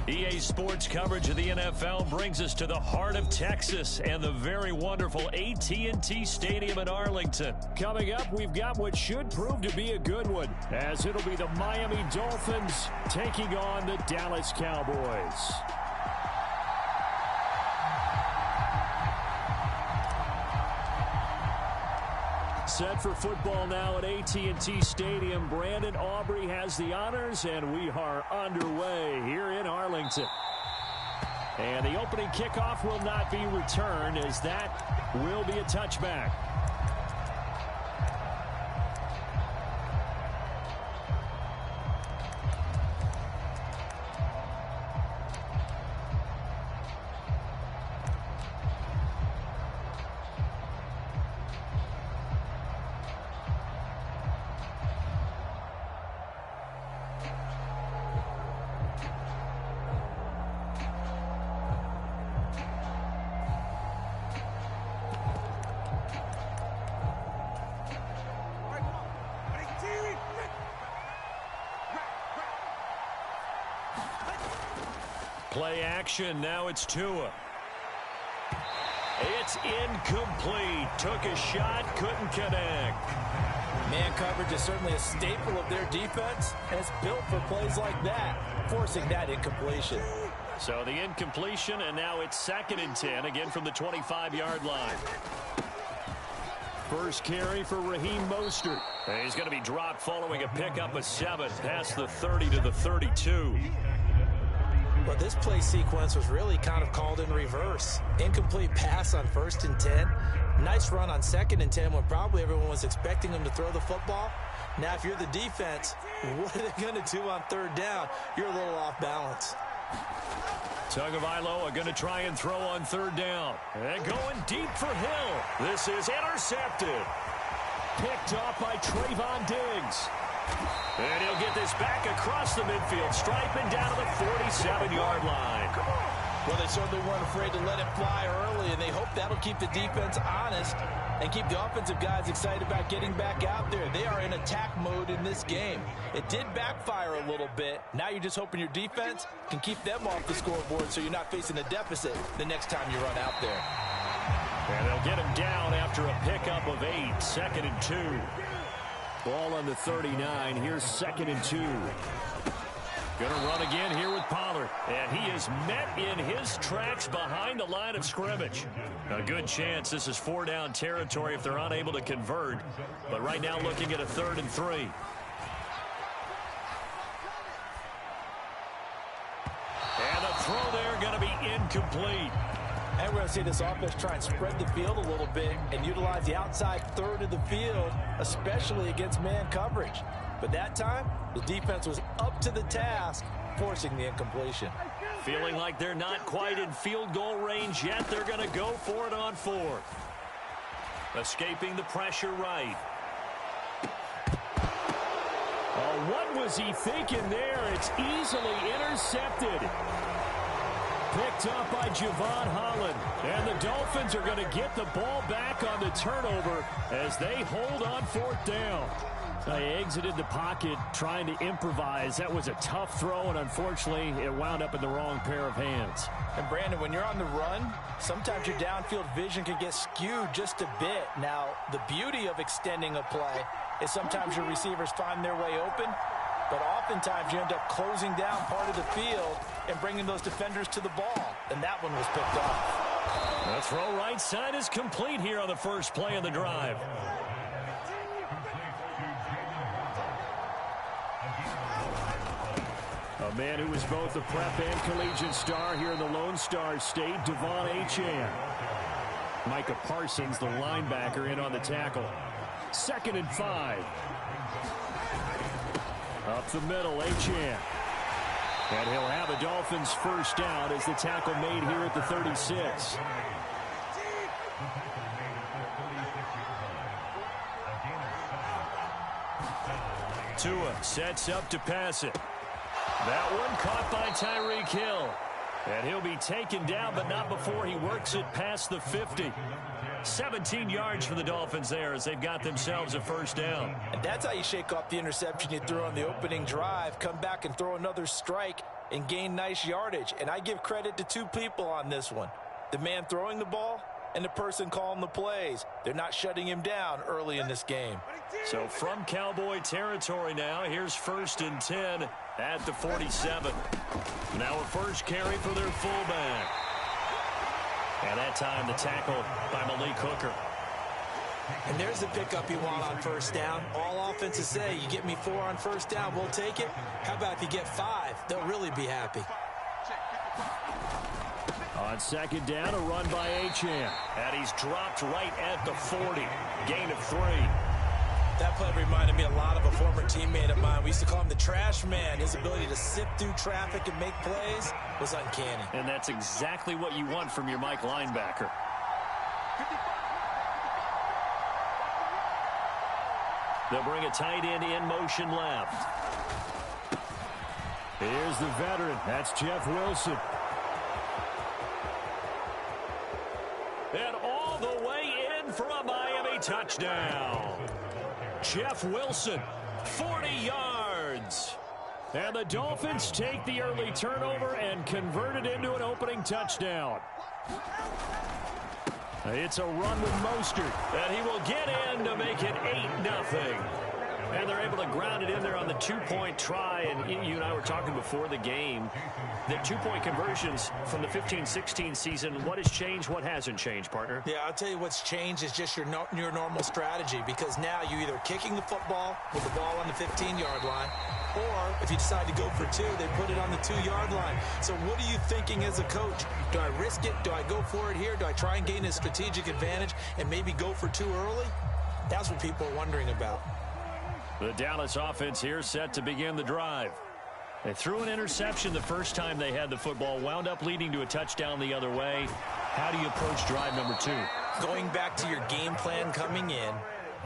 EA Sports coverage of the NFL brings us to the heart of Texas and the very wonderful AT&T Stadium in Arlington. Coming up, we've got what should prove to be a good one, as it'll be the Miami Dolphins taking on the Dallas Cowboys. Set for football now at AT&T Stadium. Brandon Aubrey has the honors, and we are underway here in Arlington. And the opening kickoff will not be returned, as that will be a touchback. Play action. Now it's Tua. It's incomplete. Took a shot, couldn't connect. Man coverage is certainly a staple of their defense, and it's built for plays like that, forcing that incompletion. So the incompletion, and now it's 2nd and 10, again from the 25-yard line. First carry for Raheem Mostert. And he's going to be dropped following a pickup of 7 past the 30 to the 32. But this play sequence was really kind of called in reverse. Incomplete pass on 1st and 10. Nice run on 2nd and 10 when probably everyone was expecting him to throw the football. Now, if you're the defense, what are they going to do on 3rd down? You're a little off balance. Tagovailoa are going to try and throw on 3rd down. And going deep for Hill. This is intercepted. Picked off by Trayvon Diggs. And he'll get this back across the midfield stripe and down to the 47-yard line. Well, they certainly weren't afraid to let it fly early, and they hope that'll keep the defense honest and keep the offensive guys excited about getting back out there. They are in attack mode in this game. It did backfire a little bit. Now you're just hoping your defense can keep them off the scoreboard so you're not facing a deficit the next time you run out there. And they'll get him down after a pickup of 8, 2nd and 2. Ball on the 39. Here's 2nd and 2. Going to run again here with Pollard. And he is met in his tracks behind the line of scrimmage. A good chance this is 4-down territory if they're unable to convert. But right now looking at a 3rd and 3. And the throw there going to be incomplete. And we're going to see this offense try and spread the field a little bit and utilize the outside 3rd of the field, especially against man coverage. But that time, the defense was up to the task, forcing the incompletion. Feeling like they're not quite in field goal range yet. They're going to go for it on 4th. Escaping the pressure right. Oh, what was he thinking there? It's easily intercepted. Picked up by Javon Holland. And the Dolphins are going to get the ball back on the turnover as they hold on 4th down. They exited the pocket trying to improvise. That was a tough throw, and unfortunately, it wound up in the wrong pair of hands. And, Brandon, when you're on the run, sometimes your downfield vision can get skewed just a bit. Now, the beauty of extending a play is sometimes your receivers find their way open, but oftentimes you end up closing down part of the field and bringing those defenders to the ball. And that one was picked off. The throw right side is complete here on the first play of the drive. A man who was both a prep and collegiate star here in the Lone Star State, Devon Achane. Micah Parsons, the linebacker, in on the tackle. 2nd and 5. Up the middle, Achane. And he'll have a Dolphins first down as the tackle made here at the 36. Tua sets up to pass it. That one caught by Tyreek Hill. And he'll be taken down, but not before he works it past the 50. 17 yards for the Dolphins there as they've got themselves a first down. And that's how you shake off the interception you threw on the opening drive, come back and throw another strike and gain nice yardage. And I give credit to two people on this one, the man throwing the ball and the person calling the plays. They're not shutting him down early in this game. So from Cowboy territory now, here's 1st and 10 at the 47. Now a first carry for their fullback. And that time the tackle by Malik Hooker. And there's the pickup you want on first down. All offenses say, you get me 4 on first down, we'll take it. How about if you get 5? They'll really be happy. On second down, a run by Achane. And he's dropped right at the 40. Gain of 3. That play reminded me a lot of a former teammate of mine. We used to call him the trash man. His ability to sift through traffic and make plays was uncanny. And that's exactly what you want from your Mike linebacker. They'll bring a tight end in motion left. Here's the veteran. That's Jeff Wilson. And all the way in for a Miami touchdown. Jeff Wilson, 40 yards. And the Dolphins take the early turnover and convert it into an opening touchdown. It's a run with Mostert. And he will get in to make it 8-0. And they're able to ground it in there on the two-point try. And you and I were talking before the game that two-point conversions from the 15-16 season, what has changed, what hasn't changed, partner? Yeah, I'll tell you what's changed is just your normal strategy, because now you're either kicking the football with the ball on the 15-yard line, or if you decide to go for 2, they put it on the 2-yard line. So what are you thinking as a coach? Do I risk it? Do I go for it here? Do I try and gain a strategic advantage and maybe go for 2 early? That's what people are wondering about. The Dallas offense here set to begin the drive. They threw an interception the first time they had the football, wound up leading to a touchdown the other way. How do you approach drive number 2? Going back to your game plan coming in,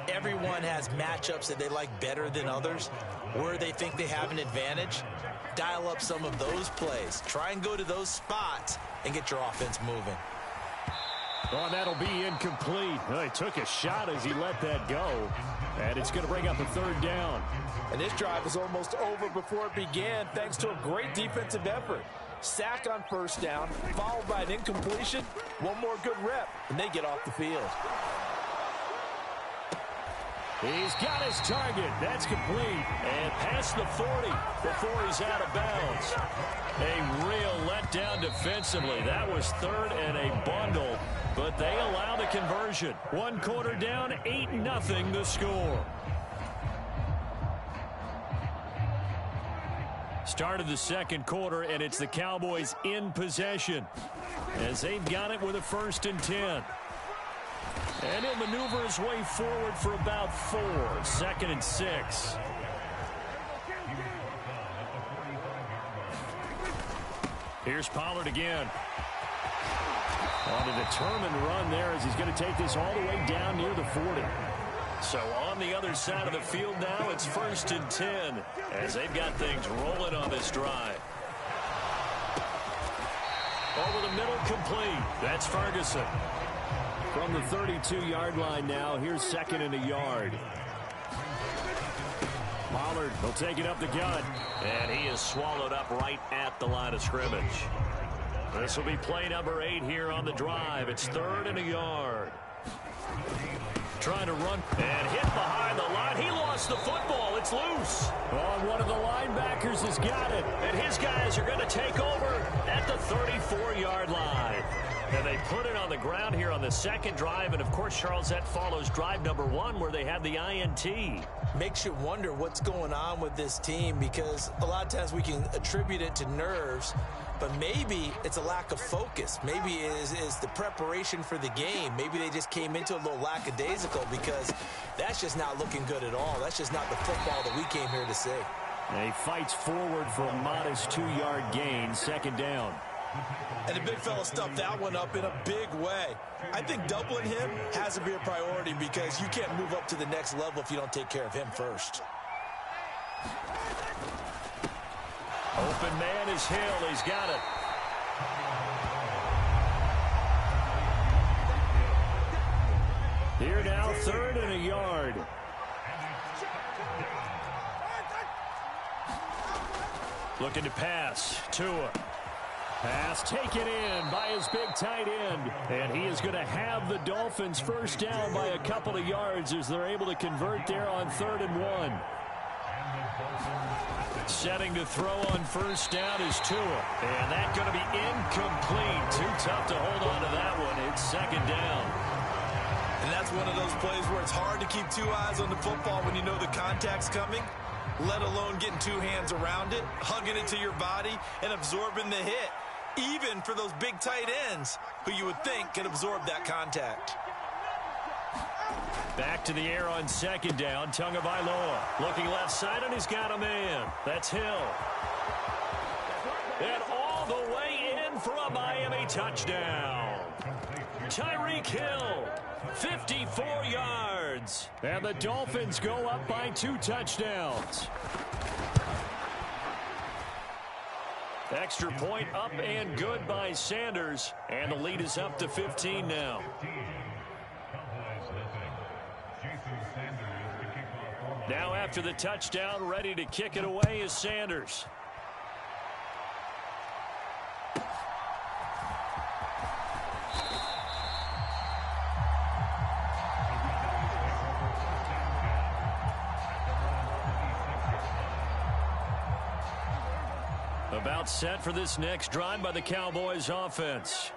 everyone has matchups that they like better than others, where they think they have an advantage. Dial up some of those plays. Try and go to those spots and get your offense moving. Oh, that'll be incomplete. Well, he took a shot as he let that go. And it's going to bring up a 3rd down. And this drive was almost over before it began, thanks to a great defensive effort. Sack on first down, followed by an incompletion. One more good rep, and they get off the field. He's got his target. That's complete. And past the 40 before he's out of bounds. A real letdown defensively. That was 3rd and a bundle, but they allow the conversion. 1 quarter down, 8-0 the score. Start of the second quarter, and it's the Cowboys in possession as they've got it with a 1st and 10. And he'll maneuver his way forward for about 4. 2nd and 6. Here's Pollard again. On a determined run there as he's going to take this all the way down near the 40. So on the other side of the field now, it's 1st and 10 as they've got things rolling on this drive. Over the middle, complete. That's Ferguson. From the 32-yard line now, here's 2nd and a yard. Pollard will take it up the gut. And he is swallowed up right at the line of scrimmage. This will be play number 8 here on the drive. It's 3rd and a yard. Trying to run and hit behind the line. He lost the football. It's loose. Oh, one of the linebackers has got it. And his guys are going to take over at the 34-yard line. And they put it on the ground here on the second drive. And, of course, Charles, that follows drive number 1 where they had the INT. Makes you wonder what's going on with this team, because a lot of times we can attribute it to nerves, but maybe it's a lack of focus. Maybe it is the preparation for the game. Maybe they just came into a little lackadaisical, because that's just not looking good at all. That's just not the football that we came here to see. And he fights forward for a modest 2-yard gain, 2nd down. And the big fella stuffed that one up in a big way. I think doubling him has to be a priority, because you can't move up to the next level if you don't take care of him first. Open man is Hill. He's got it. Here now, 3rd and a yard. Looking to pass. Tua. Pass taken in by his big tight end. And he is going to have the Dolphins first down by a couple of yards as they're able to convert there on 3rd and 1. Setting to throw on first down is Tua. And that's going to be incomplete. Too tough to hold on to that one. It's 2nd down. And that's one of those plays where it's hard to keep 2 eyes on the football when you know the contact's coming, let alone getting 2 hands around it, hugging it to your body, and absorbing the hit, even for those big tight ends who you would think can absorb that contact. Back to the air on 2nd down. Tagovailoa looking left side, and he's got a man. That's Hill. And all the way in for a Miami touchdown. Tyreek Hill, 54 yards. And the Dolphins go up by 2 touchdowns. Extra point up and good by Sanders. And the lead is up to 15 now. Now after the touchdown, ready to kick it away is Sanders. About set for this next drive by the Cowboys offense.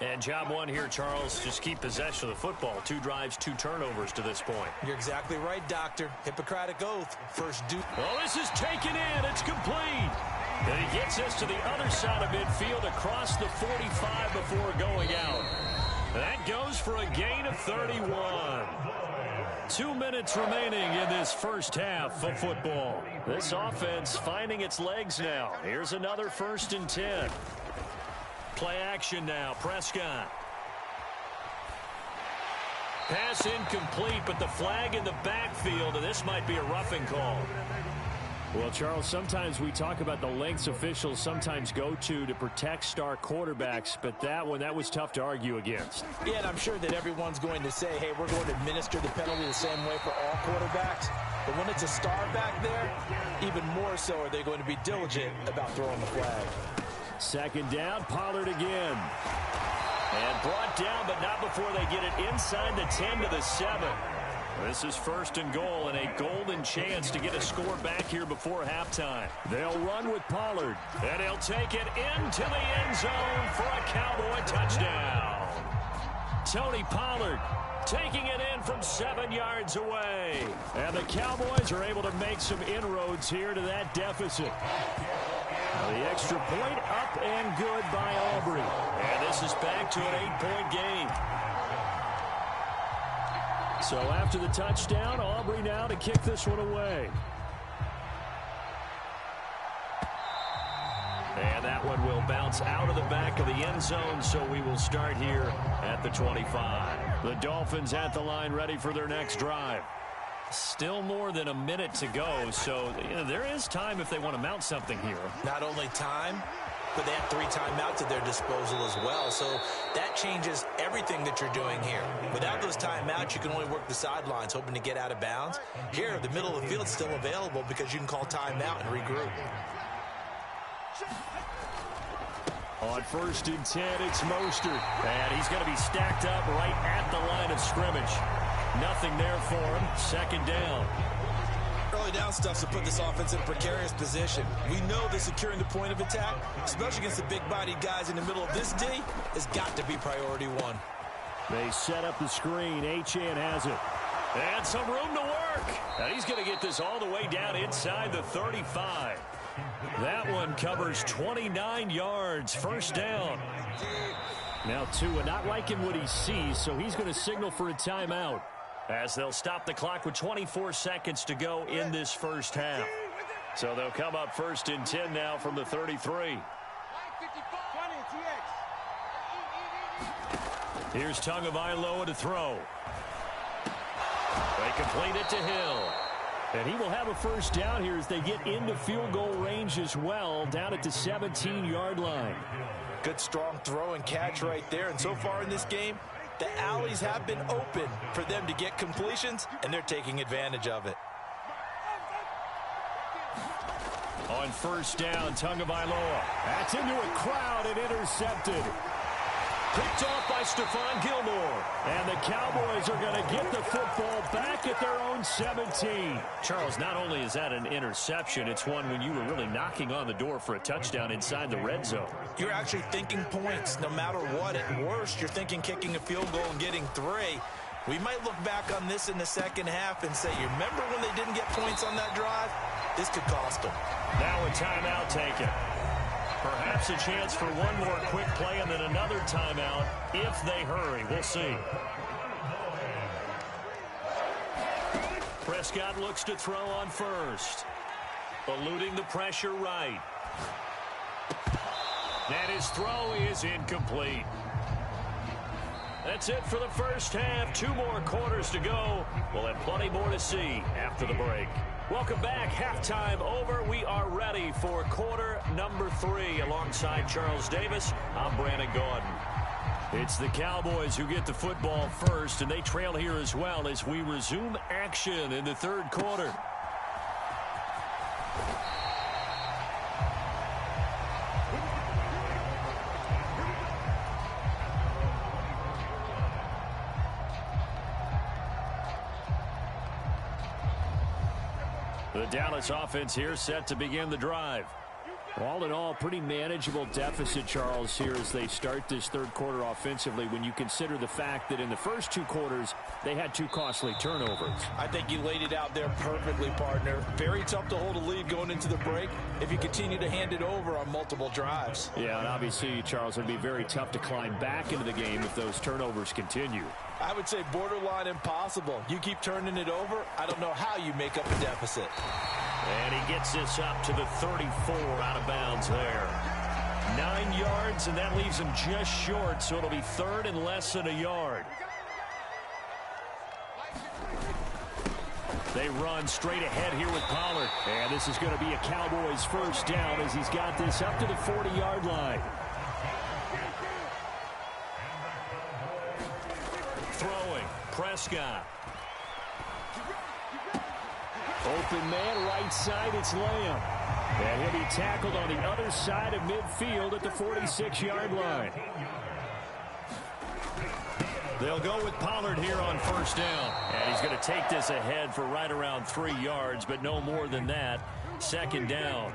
And job one here, Charles, just keep possession of the football. 2 drives, 2 turnovers to this point. You're exactly right, Doctor. Hippocratic oath. First due. Oh, this is taken in. It's complete. And he gets us to the other side of midfield across the 45 before going out. That goes for a gain of 31. 2 minutes remaining in this first half of football. This offense finding its legs now. Here's another 1st and 10. Play action now. Prescott. Pass incomplete, but the flag in the backfield, and this might be a roughing call. Well, Charles, sometimes we talk about the lengths officials sometimes go to protect star quarterbacks, but that was tough to argue against. Yeah, and I'm sure that everyone's going to say, hey, we're going to administer the penalty the same way for all quarterbacks. But when it's a star back there, even more so are they going to be diligent about throwing the flag. 2nd down, Pollard again. And brought down, but not before they get it inside the 10 to the 7. This is 1st and goal, and a golden chance to get a score back here before halftime. They'll run with Pollard, and he'll take it into the end zone for a Cowboy touchdown. Tony Pollard taking it in from 7 yards away. And the Cowboys are able to make some inroads here to that deficit. Now the extra point up and good by Aubrey. And this is back to an 8-point game. So after the touchdown, Aubrey now to kick this one away. And that one will bounce out of the back of the end zone, so we will start here at the 25. The Dolphins at the line ready for their next drive. Still more than a minute to go, so there is time if they want to mount something here. Not only time, but they have 3 timeouts at their disposal as well. So that changes everything that you're doing here. Without those timeouts, you can only work the sidelines, hoping to get out of bounds. Here, the middle of the field is still available because you can call timeout and regroup. On 1st and 10, it's Mostert. And he's going to be stacked up right at the line of scrimmage. Nothing there for him. 2nd down. Early down stuff to put this offense in a precarious position. We know that securing the point of attack, especially against the big-bodied guys in the middle of this D, has got to be priority 1. They set up the screen. Achane has it. And some room to work. And he's going to get this all the way down inside the 35. That one covers 29 yards. 1st down. Now Tua not liking what he sees, so he's going to signal for a timeout as they'll stop the clock with 24 seconds to go in this first half. So they'll come up 1st and 10 now from the 33. Here's Tagovailoa to throw. They complete it to Hill. And he will have a 1st down here as they get into field goal range as well, down at the 17-yard line. Good strong throw and catch right there. And so far in this game, The alleys have been open for them to get completions, and they're taking advantage of it. On first down, Tagovailoa. That's into a crowd and intercepted. Picked off by Stephon Gilmore. And the Cowboys are going to get the football back at their own 17. Charles, not only is that an interception, it's one when you were really knocking on the door for a touchdown inside the red zone. You're actually thinking points no matter what. At worst, you're thinking kicking a field goal and getting 3. We might look back on this in the second half and say, you remember when they didn't get points on that drive? This could cost them. Now a timeout taken. Perhaps a chance for one more quick play and then another timeout if they hurry. We'll see. Prescott looks to throw on first. Eluding the pressure right. And his throw is incomplete. That's it for the first half. 2 more quarters to go. We'll have plenty more to see after the break. Welcome back. Halftime over. We are ready for quarter number 3. Alongside Charles Davis, I'm Brandon Gaudin. It's the Cowboys who get the football first, and they trail here as well as we resume action in the third quarter. The Dallas offense here set to begin the drive. All in all, pretty manageable deficit, Charles, here as they start this third quarter offensively when you consider the fact that in the first 2 quarters, they had 2 costly turnovers. I think you laid it out there perfectly, partner. Very tough to hold a lead going into the break if you continue to hand it over on multiple drives. Yeah, and obviously, Charles, it would be very tough to climb back into the game if those turnovers continue. I would say borderline impossible. You keep turning it over, I don't know how you make up a deficit. And he gets this up to the 34 out of bounds there. 9 yards, and that leaves him just short, so it'll be third and less than a yard. They run straight ahead here with Pollard. And this is going to be a Cowboys first down as he's got this up to the 40-yard line. Throwing, Prescott. Open man, right side, it's Lamb. And he'll be tackled on the other side of midfield at the 46-yard line. They'll go with Pollard here on first down. And he's going to take this ahead for right around 3 yards, but no more than that. Second down.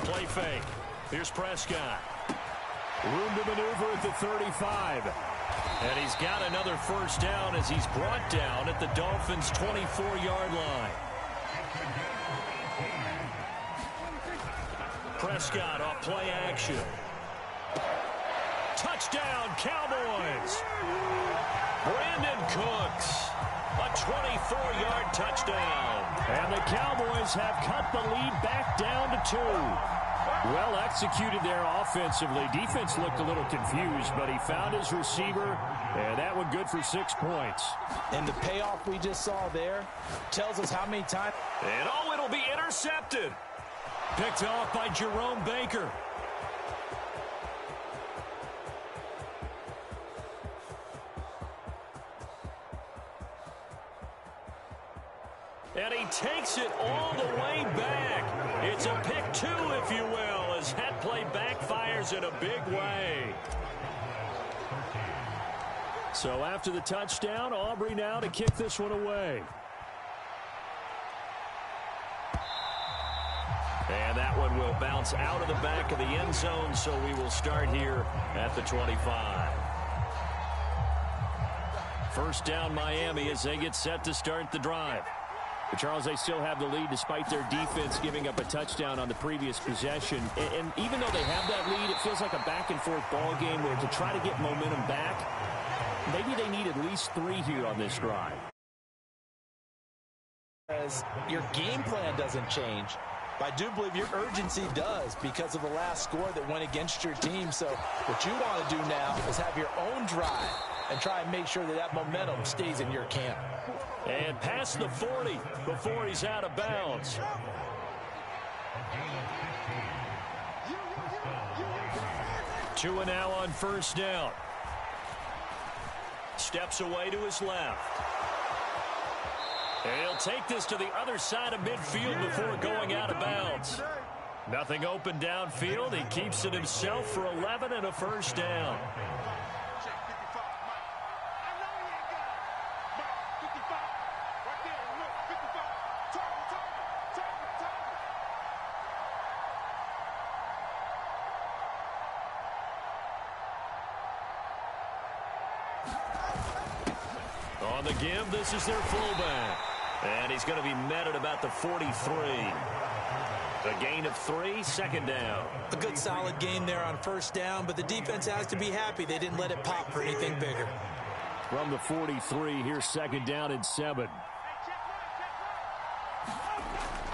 Play fake. Here's Prescott. Room to maneuver at the 35. And he's got another first down as he's brought down at the Dolphins' 24-yard line. Prescott off play action. Touchdown, Cowboys. Brandon Cooks, a 24-yard touchdown. And the Cowboys have cut the lead back down to 2. Well executed there offensively. Defense looked a little confused, but he found his receiver, and that one good for 6 points. And the payoff we just saw there tells us how many times. And oh, it'll be intercepted. Picked off by Jerome Baker. And he takes it all the way back. It's a pick 2, if you will, as that play backfires in a big way. So after the touchdown, Aubrey now to kick this one away. And that one will bounce out of the back of the end zone, so we will start here at the 25. First down, Miami, as they get set to start the drive. But Charles, they still have the lead despite their defense giving up a touchdown on the previous possession. And even though they have that lead, it feels like a back-and-forth ball game where to try to get momentum back, maybe they need at least 3 here on this drive. As your game plan doesn't change, I do believe your urgency does because of the last score that went against your team. So what you want to do now is have your own drive and try and make sure that that momentum stays in your camp. And past the 40 before he's out of bounds. Tua now on first down. Steps away to his left. He'll take this to the other side of midfield before going out of bounds. Nothing open downfield. He keeps it himself for 11 and a first down. On the give, this is their fullback. And he's going to be met at about the 43. A gain of 3, second down. A good solid gain there on first down, but the defense has to be happy they didn't let it pop for anything bigger. From the 43, here's second down and 7.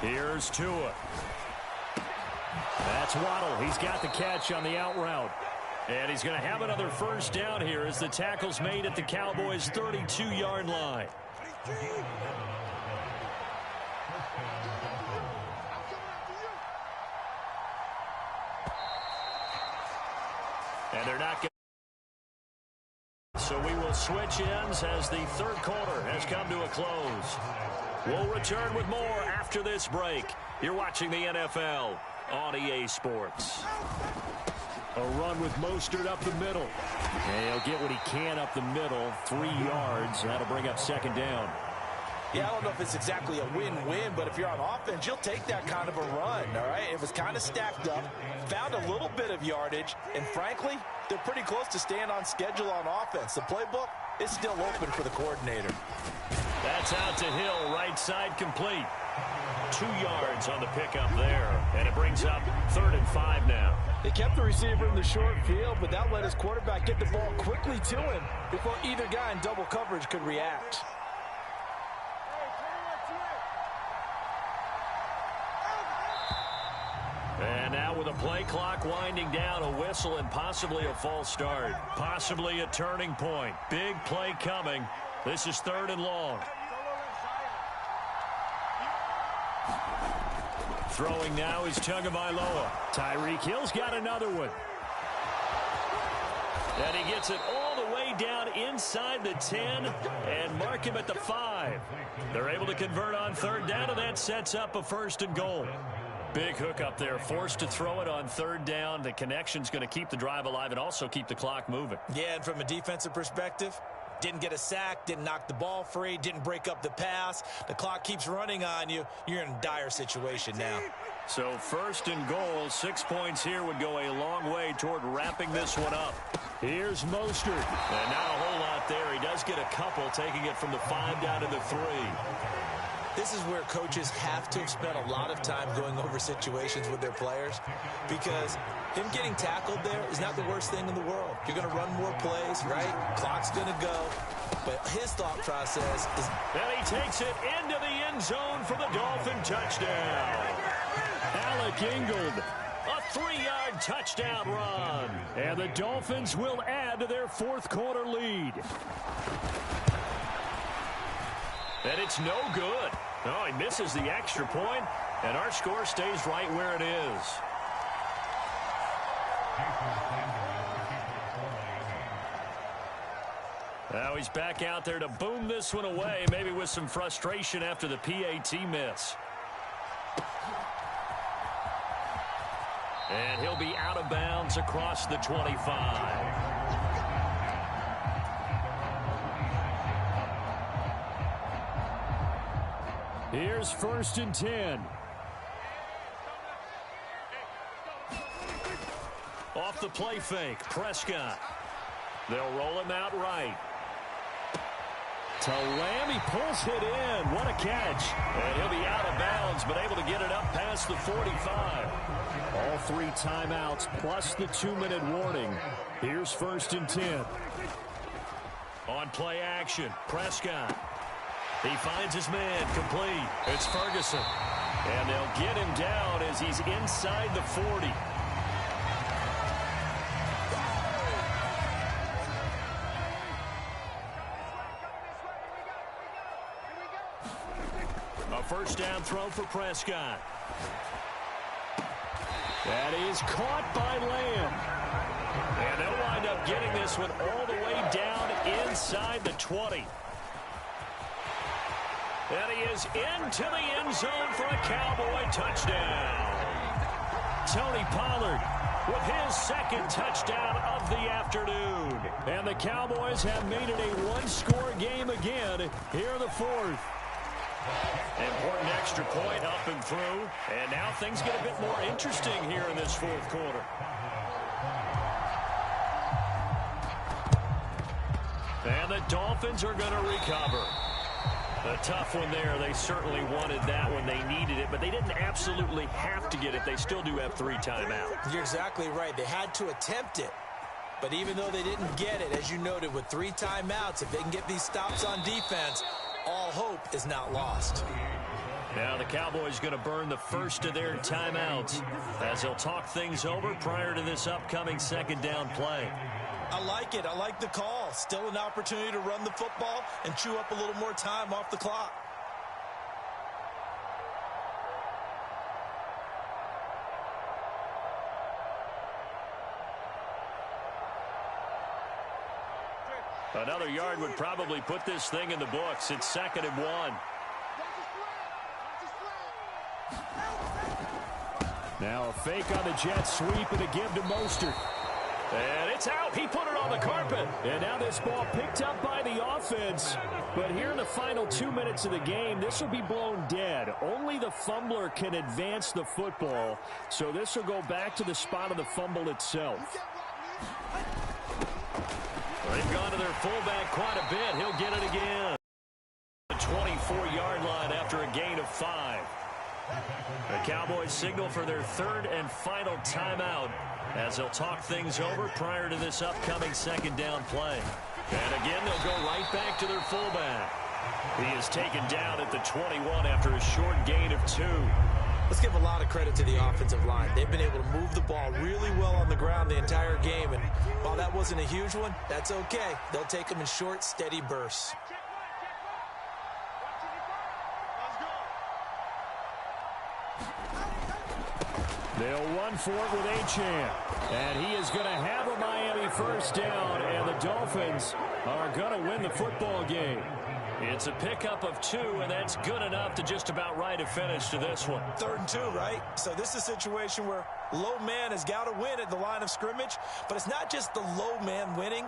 Here's Tua. That's Waddle. He's got the catch on the out route. And he's going to have another first down here as the tackle's made at the Cowboys' 32-yard line. And they're not going to. So we will switch ends as the third quarter has come to a close. We'll return with more after this break. You're watching the NFL on EA Sports. A run with Mostert up the middle. And he'll get what he can up the middle. 3 yards. That'll bring up second down. Yeah, I don't know if it's exactly a win-win, but if you're on offense, you'll take that kind of a run, all right? It was kind of stacked up, found a little bit of yardage, and frankly, they're pretty close to staying on schedule on offense. The playbook is still open for the coordinator. That's out to Hill, right side complete. 2 yards on the pickup there, and it brings up 3rd and 5 now. They kept the receiver in the short field, but that let his quarterback get the ball quickly to him before either guy in double coverage could react. And now with a play clock winding down, a whistle and possibly a false start. Possibly a turning point. Big play coming. This is 3rd and long. Throwing now is Tagovailoa. Tyreek Hill's got another one. And he gets it all the way down inside the 10 and mark him at the 5. They're able to convert on 3rd down, and that sets up a 1st and goal. Big hook up there, forced to throw it on 3rd down. The connection's going to keep the drive alive and also keep the clock moving. Yeah, and from a defensive perspective, didn't get a sack, didn't knock the ball free, didn't break up the pass. The clock keeps running on you. You're in a dire situation now. So 1st and goal, 6 points here would go a long way toward wrapping this one up. Here's Mostert. And not a whole lot there. He does get a couple, taking it from the 5 down to the 3. This is where coaches have to have spent a lot of time going over situations with their players, because him getting tackled there is not the worst thing in the world. You're going to run more plays, right? Clock's going to go. But his thought process is... And he takes it into the end zone for the Dolphin touchdown. Alec Ingold, a 3-yard touchdown run. And the Dolphins will add to their 4th quarter lead. And it's no good. Oh, he misses the extra point, and our score stays right where it is. Now he's back out there to boom this one away, maybe with some frustration after the PAT miss. And he'll be out of bounds across the 25. Here's 1st and 10. Off the play fake, Prescott. They'll roll him out right. To Lamb, he pulls it in. What a catch. And he'll be out of bounds, but able to get it up past the 45. All 3 timeouts plus the 2-minute warning. Here's 1st and 10. On play action, Prescott. He finds his man complete. It's Ferguson. And they'll get him down as he's inside the 40. A 1st down throw for Prescott. That is caught by Lamb. And they'll wind up getting this one all the way down inside the 20. And he is into the end zone for a Cowboy touchdown. Tony Pollard with his second touchdown of the afternoon. And the Cowboys have made it a one-score game again here in the fourth. Important extra point up and through. And now things get a bit more interesting here in this fourth quarter. And the Dolphins are going to recover. A tough one there. They certainly wanted that when they needed it, but they didn't absolutely have to get it. They still do have 3 timeouts. You're exactly right. They had to attempt it. But even though they didn't get it, as you noted, with 3 timeouts, if they can get these stops on defense, all hope is not lost. Now the Cowboys going to burn the first of their timeouts as they'll talk things over prior to this upcoming second down play. I like it. I like the call. Still an opportunity to run the football and chew up a little more time off the clock. Another yard would probably put this thing in the books. It's 2nd and 1. Now a fake on the jet sweep and a give to Mostert. And it's out. He put it on the carpet. And now this ball picked up by the offense. But here in the final 2 minutes of the game, this will be blown dead. Only the fumbler can advance the football. So this will go back to the spot of the fumble itself. They've gone to their fullback quite a bit. He'll get it again. The 24-yard line after a gain of 5. The Cowboys signal for their 3rd and final timeout as they'll talk things over prior to this upcoming second down play. And again, they'll go right back to their fullback. He is taken down at the 21 after a short gain of 2. Let's give a lot of credit to the offensive line. They've been able to move the ball really well on the ground the entire game. And while that wasn't a huge one, that's okay. They'll take them in short, steady bursts. They'll run for it with Achane. And he is going to have a Miami first down. And the Dolphins are going to win the football game. It's a pickup of 2, and that's good enough to just about write a finish to this one. 3rd and 2, right? So this is a situation where low man has got to win at the line of scrimmage. But it's not just the low man winning.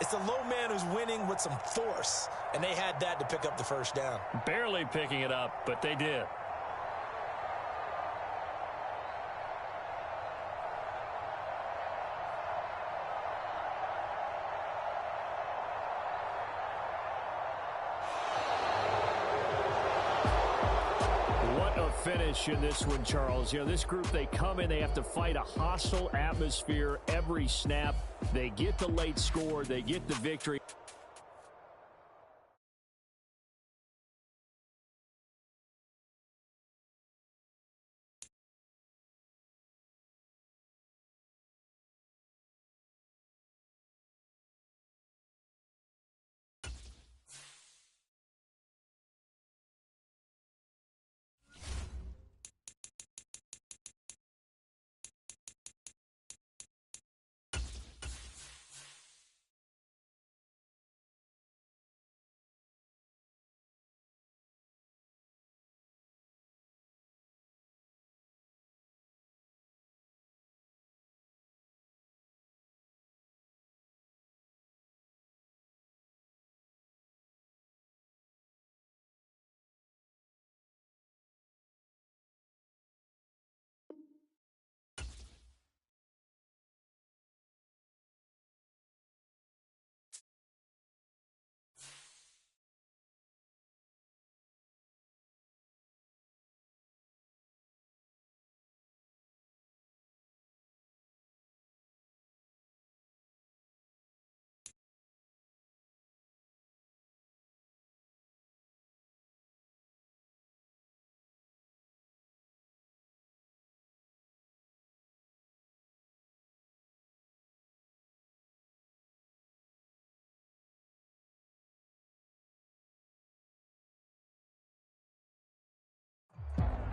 It's the low man who's winning with some force. And they had that to pick up the first down. Barely picking it up, but they did. Finish in this one, Charles. You know, this group, they come in, they have to fight a hostile atmosphere every snap. They get the late score, they get the victory.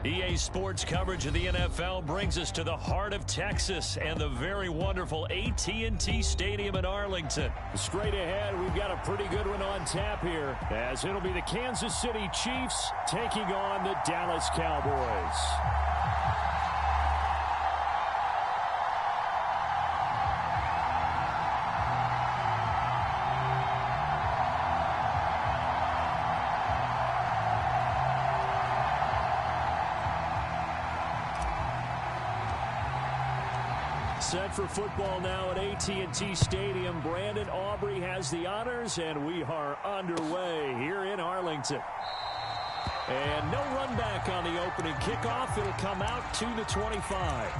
EA Sports coverage of the NFL brings us to the heart of Texas and the very wonderful AT&T Stadium in Arlington. Straight ahead, we've got a pretty good one on tap here, as it'll be the Kansas City Chiefs taking on the Dallas Cowboys. Set for football now at AT&T Stadium. Brandon Aubrey has the honors, and we are underway here in Arlington. And no run back on the opening kickoff. It'll come out to the 25.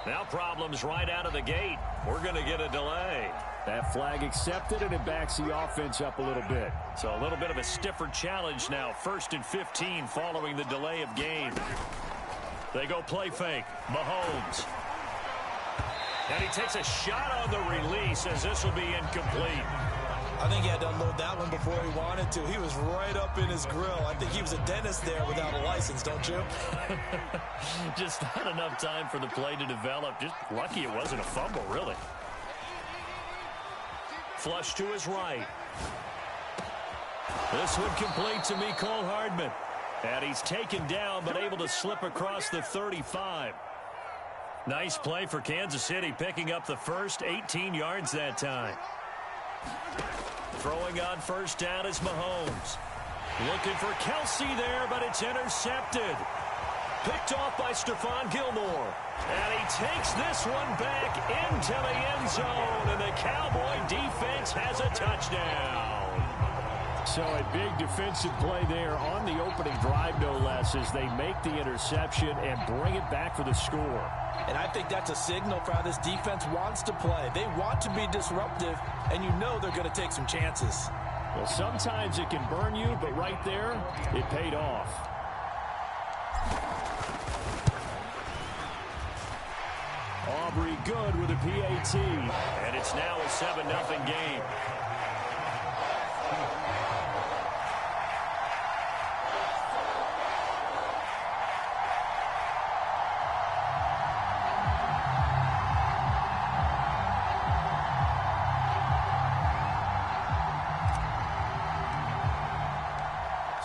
Now problems right out of the gate. We're going to get a delay. That flag accepted, and it backs the offense up a little bit. So a little bit of a stiffer challenge now. 1st and 15 following the delay of game. They go play fake. Mahomes. And he takes a shot on the release as this will be incomplete. I think he had to unload that one before he wanted to. He was right up in his grill. I think he was a dentist there without a license, don't you? Just not enough time for the play to develop. Just lucky it wasn't a fumble, really. Flush to his right. This one complete to Mecole Hardman. And he's taken down, but able to slip across the 35. Nice play for Kansas City, picking up the first 18 yards that time. Throwing on first down is Mahomes. Looking for Kelsey there, but it's intercepted. Picked off by Stephon Gilmore. And he takes this one back into the end zone, and the Cowboy defense has a touchdown. So a big defensive play there on the opening drive, no less, as they make the interception and bring it back for the score. And I think that's a signal for how this defense wants to play. They want to be disruptive, and you know they're going to take some chances. Well, sometimes it can burn you, but right there, it paid off. Aubrey good with a PAT. And it's now a 7-0 game.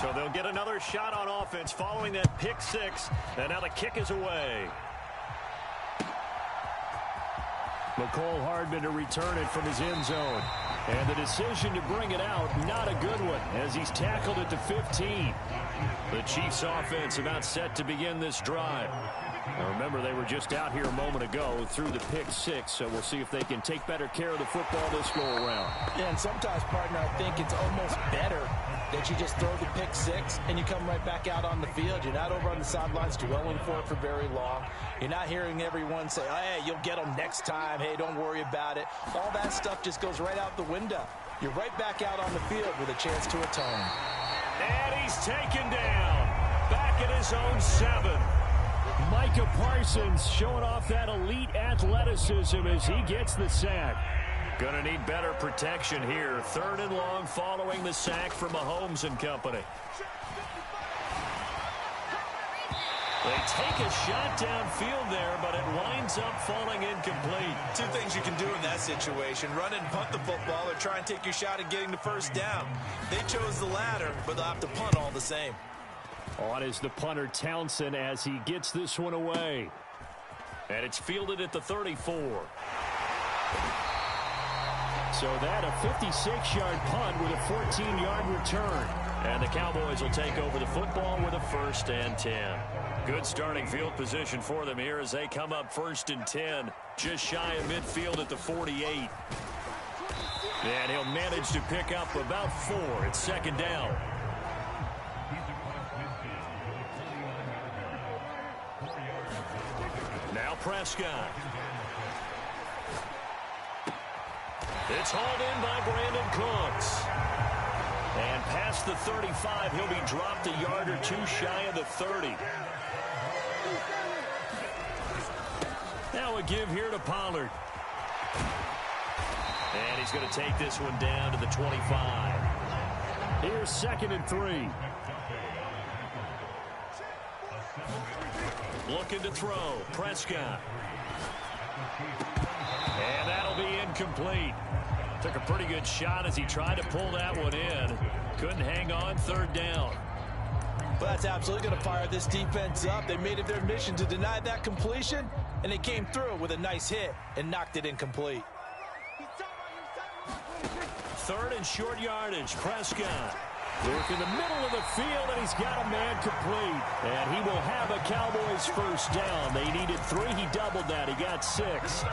So they'll get another shot on offense following that pick six. And now the kick is away. Mecole Hardman to return it from his end zone. And the decision to bring it out, not a good one, as he's tackled at the 15. The Chiefs offense about set to begin this drive. Now remember, they were just out here a moment ago through the pick six, so we'll see if they can take better care of the football this go-around. Yeah, and sometimes, partner, I think it's almost better that you just throw the pick six and you come right back out on the field. You're not over on the sidelines dwelling for it for very long. You're not hearing everyone say, oh, hey, you'll get them next time. Hey, don't worry about it. All that stuff just goes right out the window. You're right back out on the field with a chance to atone. And he's taken down. Back at his own 7. Micah Parsons showing off that elite athleticism as he gets the sack. Gonna need better protection here. 3rd and long following the sack from Mahomes and company. They take a shot downfield there, but it winds up falling incomplete. Two things you can do in that situation: run and punt the football, or try and take your shot at getting the first down. They chose the latter, but they'll have to punt all the same. On is the punter Townsend as he gets this one away. And it's fielded at the 34. So that a 56-yard punt with a 14-yard return. And the Cowboys will take over the football with a 1st and 10. Good starting field position for them here as they come up 1st and 10. Just shy of midfield at the 48. And he'll manage to pick up about 4. It's 2nd down. Now Prescott. It's hauled in by Brandon Cooks. And past the 35, he'll be dropped a yard or 2 shy of the 30. Now a give here to Pollard. And he's going to take this one down to the 25. Here's 2nd and 3. Looking to throw. Prescott. And that'll be incomplete. Took a pretty good shot as he tried to pull that one in. Couldn't hang on. 3rd down. Well, that's absolutely going to fire this defense up. They made it their mission to deny that completion, and they came through with a nice hit and knocked it incomplete. 3rd and short yardage. Prescott. Work in the middle of the field, and he's got a man complete. And he will have a Cowboys 1st down. They needed 3. He doubled that. He got 6.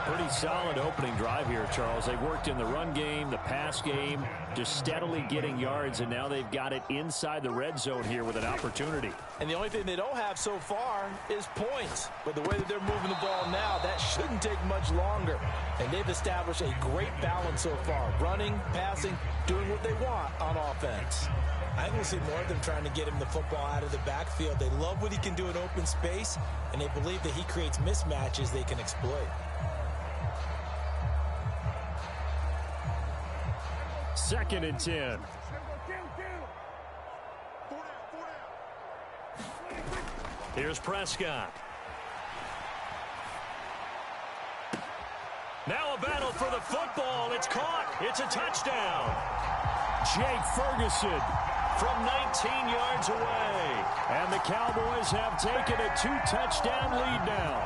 Pretty solid opening drive here, Charles. They've worked in the run game, the pass game, just steadily getting yards, and now they've got it inside the red zone here with an opportunity. And the only thing they don't have so far is points. But the way that they're moving the ball now, that shouldn't take much longer. And they've established a great balance so far. Running, passing, doing what they want on offense. I think we'll see more of them trying to get him the football out of the backfield. They love what he can do in open space, and they believe that he creates mismatches they can exploit. 2nd and 10. Here's Prescott. Now a battle for the football. It's caught. It's a touchdown. Jake Ferguson from 19 yards away. And the Cowboys have taken a 2-touchdown lead now.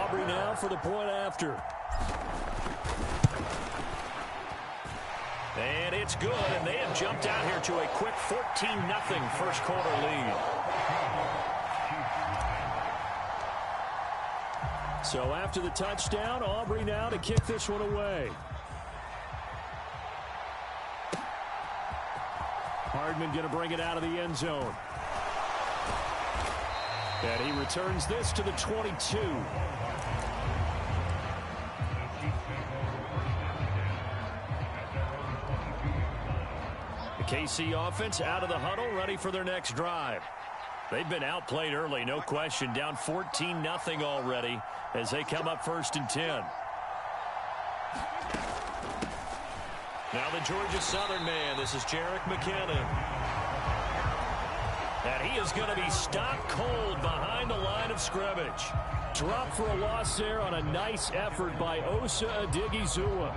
Aubrey now for the point after. And it's good, and they have jumped out here to a quick 14-0 first quarter lead. So after the touchdown, Aubrey now to kick this one away. Hardman going to bring it out of the end zone. And he returns this to the 22. The KC offense out of the huddle, ready for their next drive. They've been outplayed early, no question. Down 14-0 already as they come up 1st and 10. Now the Georgia Southern man. This is Jerick McKinnon. And he is going to be stopped cold behind the line of scrimmage. Drop for a loss there on a nice effort by Osa Odighizuwa.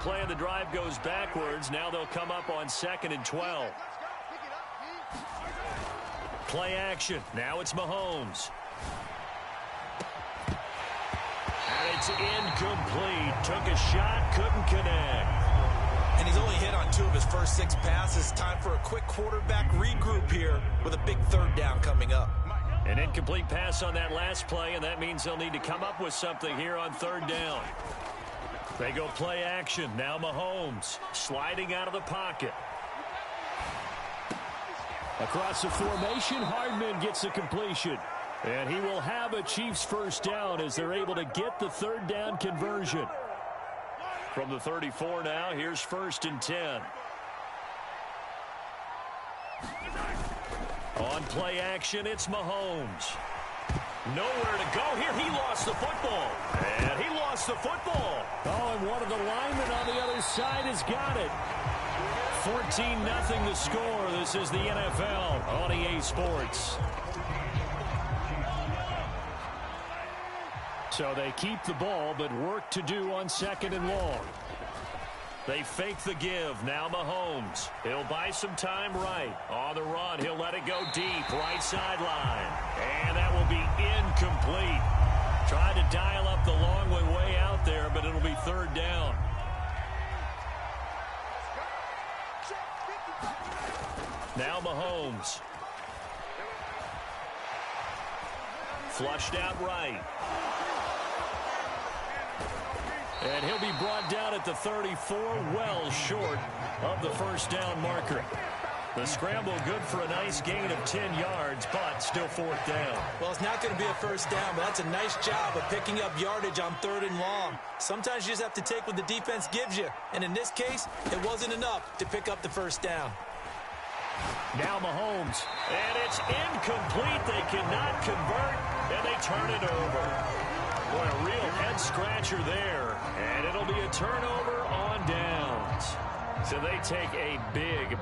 Play of the drive goes backwards. Now they'll come up on 2nd and 12. Play action. Now it's Mahomes. And it's incomplete. Took a shot, couldn't connect. And he's only hit on 2 of his first 6 passes. Time for a quick quarterback regroup here with a big 3rd down coming up. An incomplete pass on that last play, and that means they'll need to come up with something here on 3rd down. They go play action. Now Mahomes sliding out of the pocket. Across the formation, Hardman gets the completion. And he will have a Chiefs 1st down as they're able to get the 3rd down conversion. From the 34 now, here's 1st and 10. On play action, it's Mahomes. Nowhere to go here. He lost the football. And he lost the football. Oh, and one of the linemen on the other side has got it. 14-0 the score. This is the NFL on EA Sports. So they keep the ball, but work to do on 2nd and long. They fake the give. Now Mahomes. He'll buy some time right. On the run, he'll let it go deep. Right sideline. And that will be incomplete. Tried to dial up the long way out there, but it'll be third down. Now Mahomes. Flushed out right. And he'll be brought down at the 34, well short of the first down marker. The scramble good for a nice gain of 10 yards, but still fourth down. Well, it's not going to be a first down, but that's a nice job of picking up yardage on 3rd and long. Sometimes you just have to take what the defense gives you. And in this case, it wasn't enough to pick up the first down. Now Mahomes. And it's incomplete. They cannot convert, and they turn it over. Boy, a real head-scratcher there. And it'll be a turnover on downs. So they take a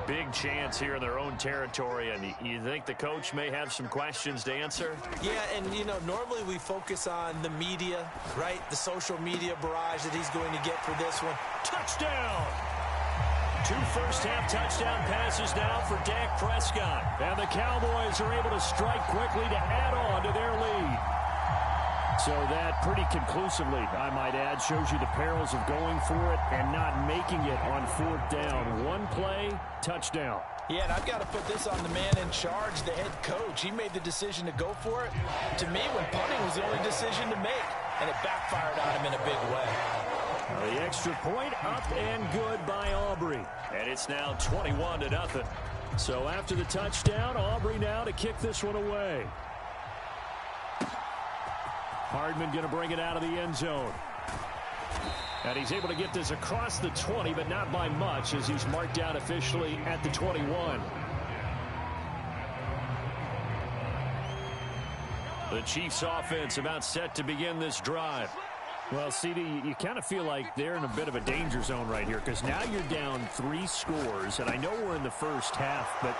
big chance here in their own territory. And you think the coach may have some questions to answer? Yeah, and, you know, normally we focus on the media, right? The social media barrage that he's going to get for this one. Touchdown! 2 first-half touchdown passes now for Dak Prescott. And the Cowboys are able to strike quickly to add on to their lead. So that pretty conclusively, I might add, shows you the perils of going for it and not making it on 4th down. One play, touchdown. Yeah, and I've got to put this on the man in charge, the head coach. He made the decision to go for it. To me, when punting was the only decision to make, and it backfired on him in a big way. The extra point up and good by Aubrey. And it's now 21-0. So after the touchdown, Aubrey now to kick this one away. Hardman going to bring it out of the end zone. And he's able to get this across the 20, but not by much, as he's marked out officially at the 21. The Chiefs offense about set to begin this drive. Well, CD, you kind of feel like they're in a bit of a danger zone right here, because now you're down 3 scores, and I know we're in the first half, but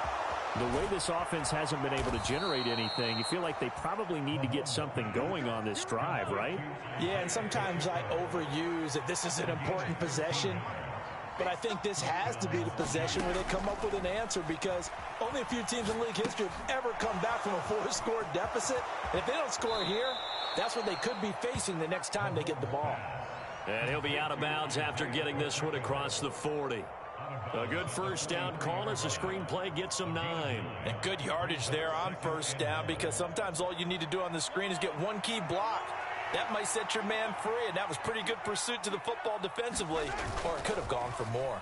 the way this offense hasn't been able to generate anything, you feel like they probably need to get something going on this drive, right? Yeah, and sometimes I overuse that this is an important possession. But I think this has to be the possession where they come up with an answer, because only a few teams in league history have ever come back from a 4-score deficit. And if they don't score here, that's what they could be facing the next time they get the ball. And he'll be out of bounds after getting this one across the 40. A good first down call as the screenplay gets him 9. And good yardage there on first down, because sometimes all you need to do on the screen is get one key block. That might set your man free, and that was pretty good pursuit to the football defensively, or it could have gone for more.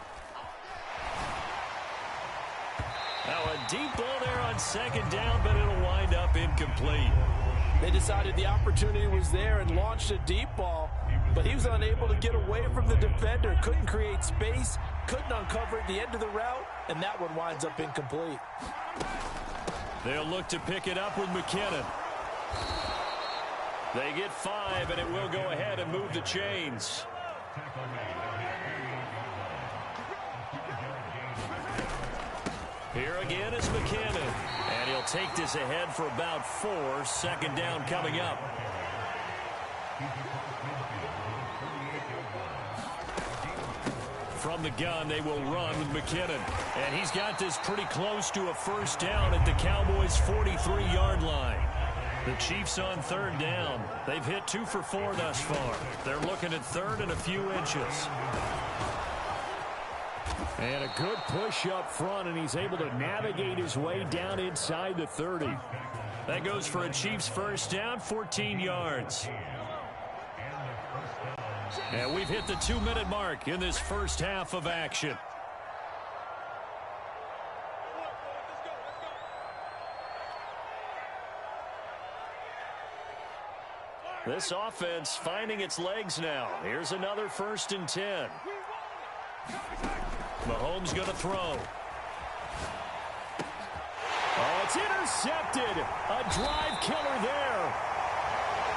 Now a deep ball there on 2nd down, but it'll wind up incomplete. They decided the opportunity was there and launched a deep ball, but he was unable to get away from the defender, couldn't create space, couldn't uncover at the end of the route, and that one winds up incomplete. They'll look to pick it up with McKinnon. They get 5, and it will go ahead and move the chains. Here again is McKinnon. And he'll take this ahead for about 4. 2nd down coming up. From the gun, they will run with McKinnon. And he's got this pretty close to a first down at the Cowboys' 43-yard line. The Chiefs on 3rd down. They've hit 2 for 4 thus far. They're looking at 3rd and a few inches. And a good push up front, and he's able to navigate his way down inside the 30. That goes for a Chiefs first down, 14 yards. And we've hit the 2-minute mark in this first half of action. This offense finding its legs now. Here's another 1st and 10. Mahomes going to throw. Oh, it's intercepted. A drive killer there.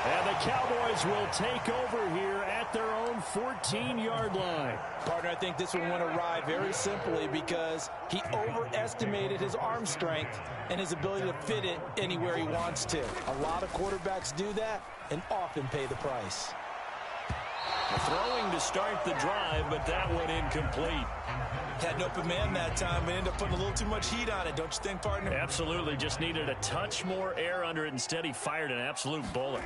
And the Cowboys will take over here at their own 14-yard line. Partner, I think this one went awry very simply because he overestimated his arm strength and his ability to fit it anywhere he wants to. A lot of quarterbacks do that and often pay the price. Throwing to start the drive, but that one incomplete. Had an open man that time, but ended up putting a little too much heat on it, don't you think, partner? Absolutely. Just needed a touch more air under it. Instead, he fired an absolute bullet.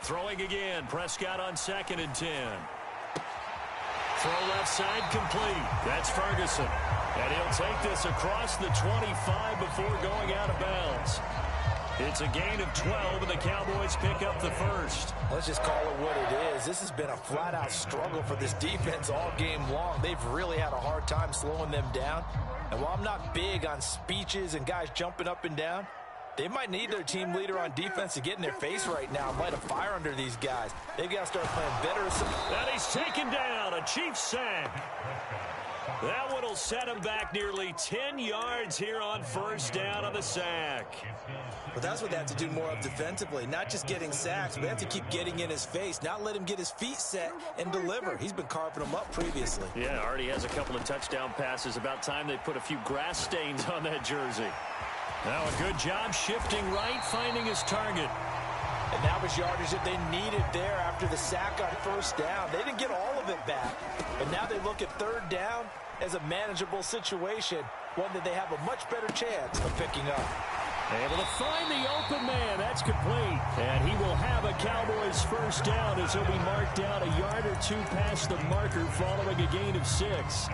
Throwing again. Prescott on 2nd and 10. Throw left side complete. That's Ferguson. And he'll take this across the 25 before going out of bounds. It's a gain of 12, and the Cowboys pick up the first. Let's just call it what it is. This has been a flat-out struggle for this defense all game long. They've really had a hard time slowing them down. And while I'm not big on speeches and guys jumping up and down, they might need their team leader on defense to get in their face right now and light a fire under these guys. They've got to start playing better. And he's taken down. A Chiefs sack. That one will set him back nearly 10 yards here on 1st down on the sack. But that's what they have to do more of defensively. Not just getting sacks, but they have to keep getting in his face. Not let him get his feet set and deliver. He's been carving them up previously. Yeah, already has a couple of touchdown passes. About time they put a few grass stains on that jersey. Now a good job shifting right, finding his target. And that was yardage that they needed there after the sack on 1st down. They didn't get all of it back. But now they look at 3rd down as a manageable situation, one that they have a much better chance of picking up. Able to find the open man. That's complete. And he will have a Cowboys 1st down as he'll be marked down a yard or 2 past the marker following a gain of 6.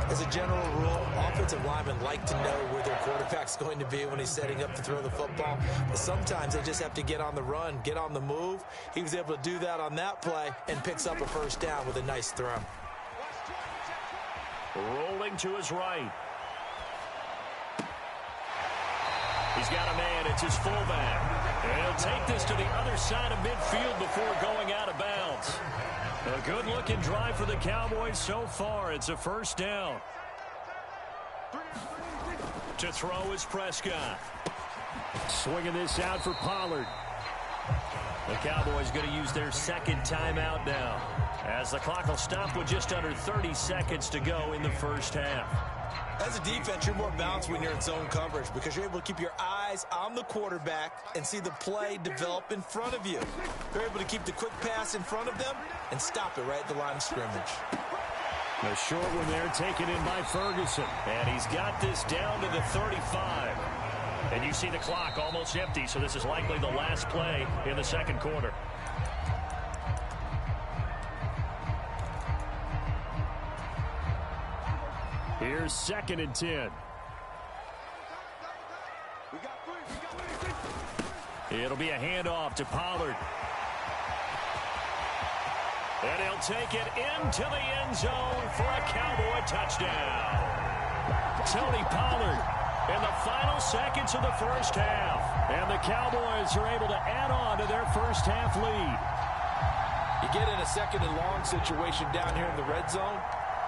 As a general rule, offensive linemen like to know where their quarterback's going to be when he's setting up to throw the football. But sometimes they just have to get on the run, get on the move. He was able to do that on that play and picks up a 1st down with a nice throw. Rolling to his right. He's got a man. It's his fullback. And he'll take this to the other side of midfield before going out of bounds. A good-looking drive for the Cowboys so far. It's a 1st down. To throw is Prescott. Swinging this out for Pollard. The Cowboys going to use their 2nd timeout now, as the clock will stop with just under 30 seconds to go in the 1st half. As a defense, you're more balanced when you're in zone coverage because you're able to keep your eyes on the quarterback and see the play develop in front of you. You're able to keep the quick pass in front of them and stop it right at the line of scrimmage. The short one there taken in by Ferguson. And he's got this down to the 35. And you see the clock almost empty, so this is likely the last play in the 2nd quarter. Here's 2nd and 10. It'll be a handoff to Pollard. And he'll take it into the end zone for a Cowboy touchdown. Tony Pollard in the final seconds of the 1st half. And the Cowboys are able to add on to their 1st half lead. You get in a 2nd and long situation down here in the red zone.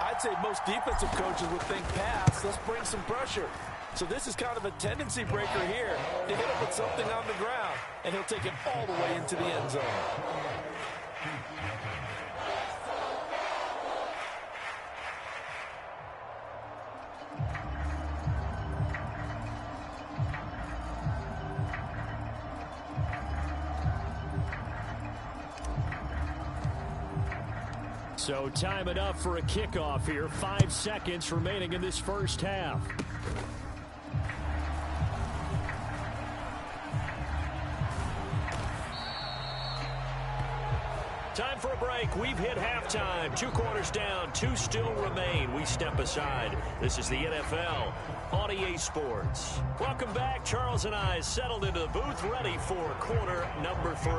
I'd say most defensive coaches would think pass. Let's bring some pressure. So this is kind of a tendency breaker here to hit him with something on the ground. And he'll take it all the way into the end zone. So time enough for a kickoff here. 5 seconds remaining in this 1st half. Time for a break. We've hit halftime. 2 quarters down. 2 still remain. We step aside. This is the NFL on EA Sports. Welcome back. Charles and I settled into the booth, ready for quarter number 3.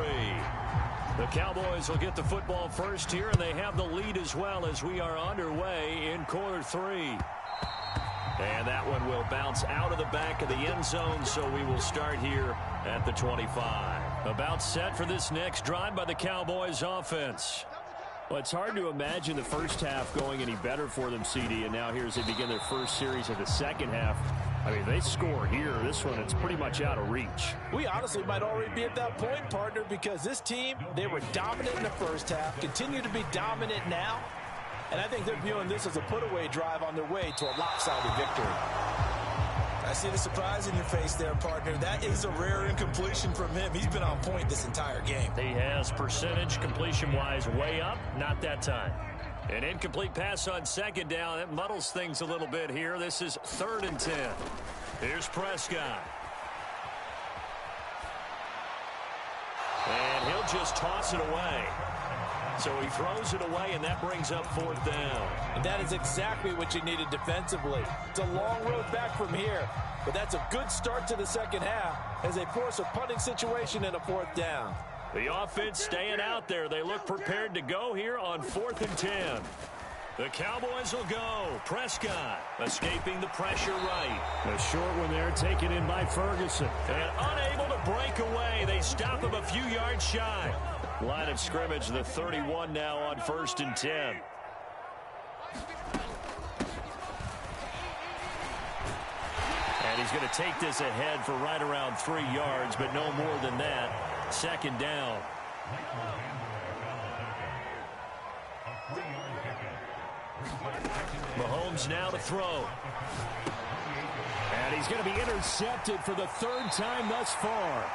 The Cowboys will get the football first here, and they have the lead as well as we are underway in quarter 3. And that one will bounce out of the back of the end zone, so we will start here at the 25. About set for this next drive by the Cowboys offense. Well, it's hard to imagine the 1st half going any better for them, CD, and now here as they begin their 1st series of the 2nd half. I mean, they score here. This one, it's pretty much out of reach. We honestly might already be at that point, partner, because this team, they were dominant in the 1st half, continue to be dominant now, and I think they're viewing this as a put-away drive on their way to a lopsided victory. I see the surprise in your face there, partner. That is a rare incompletion from him. He's been on point this entire game. He has percentage completion-wise way up, not that time. An incomplete pass on second down. That muddles things a little bit here. This is 3rd and 10. Here's Prescott. And he'll just toss it away. So he throws it away, and that brings up 4th down. And that is exactly what you needed defensively. It's a long road back from here, but that's a good start to the second half as they force a punting situation in a 4th down. The offense staying out there. They look prepared to go here on 4th and 10. The Cowboys will go. Prescott escaping the pressure right. A short one there taken in by Ferguson. And unable to break away. They stop him a few yards shy. Line of scrimmage, the 31 now on 1st and 10. And he's going to take this ahead for right around 3 yards, but no more than that. 2nd down. Mahomes now to throw. And he's going to be intercepted for the 3rd time thus far.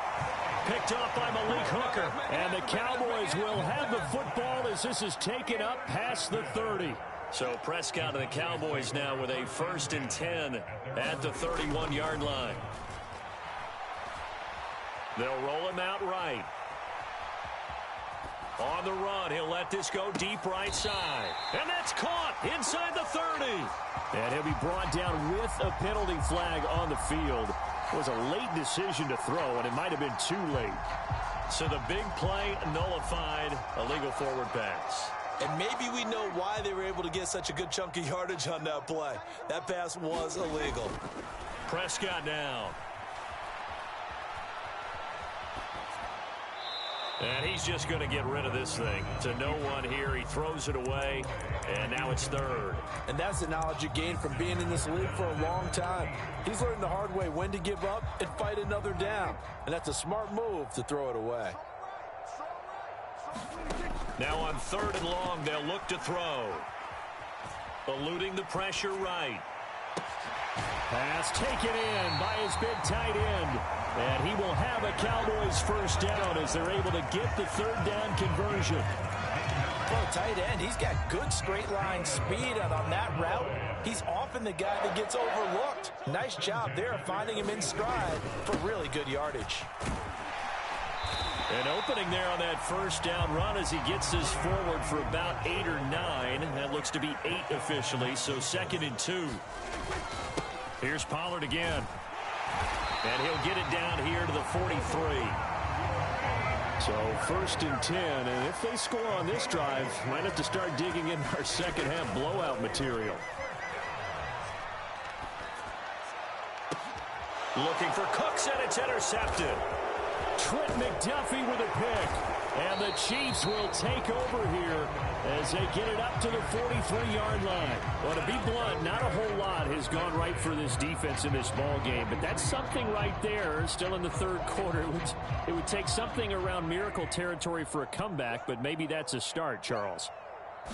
Picked off by Malik Hooker. And the Cowboys will have the football as this is taken up past the 30. So Prescott and the Cowboys now with a 1st and 10 at the 31-yard line. They'll roll him out right. On the run, he'll let this go deep right side. And that's caught inside the 30. And he'll be brought down with a penalty flag on the field. It was a late decision to throw, and it might have been too late. So the big play nullified, a legal forward pass. And maybe we know why they were able to get such a good chunk of yardage on that play. That pass was illegal. Prescott now. And he's just going to get rid of this thing. To no one here. He throws it away, and now it's 3rd. And that's the knowledge you gain from being in this league for a long time. He's learned the hard way when to give up and fight another down. And that's a smart move to throw it away. Now on 3rd and long, they'll look to throw. Eluding the pressure right. Pass taken in by his big tight end. And he will have a Cowboys 1st down as they're able to get the 3rd down conversion. Well, tight end, he's got good straight line speed, and on that route, he's often the guy that gets overlooked. Nice job there finding him in stride for really good yardage. An opening there on that 1st down run as he gets this forward for about 8 or 9. That looks to be 8 officially, so 2nd and 2. Here's Pollard again. And he'll get it down here to the 43. So 1st and 10, and if they score on this drive, might have to start digging in our second half blowout material. Looking for Cooks, and it's intercepted. Trent McDuffie with a pick. And the Chiefs will take over here as they get it up to the 43-yard line. Well, to be blunt, not a whole lot has gone right for this defense in this ball game, but that's something right there. Still in the 3rd quarter. It would take something around miracle territory for a comeback, but maybe that's a start, Charles.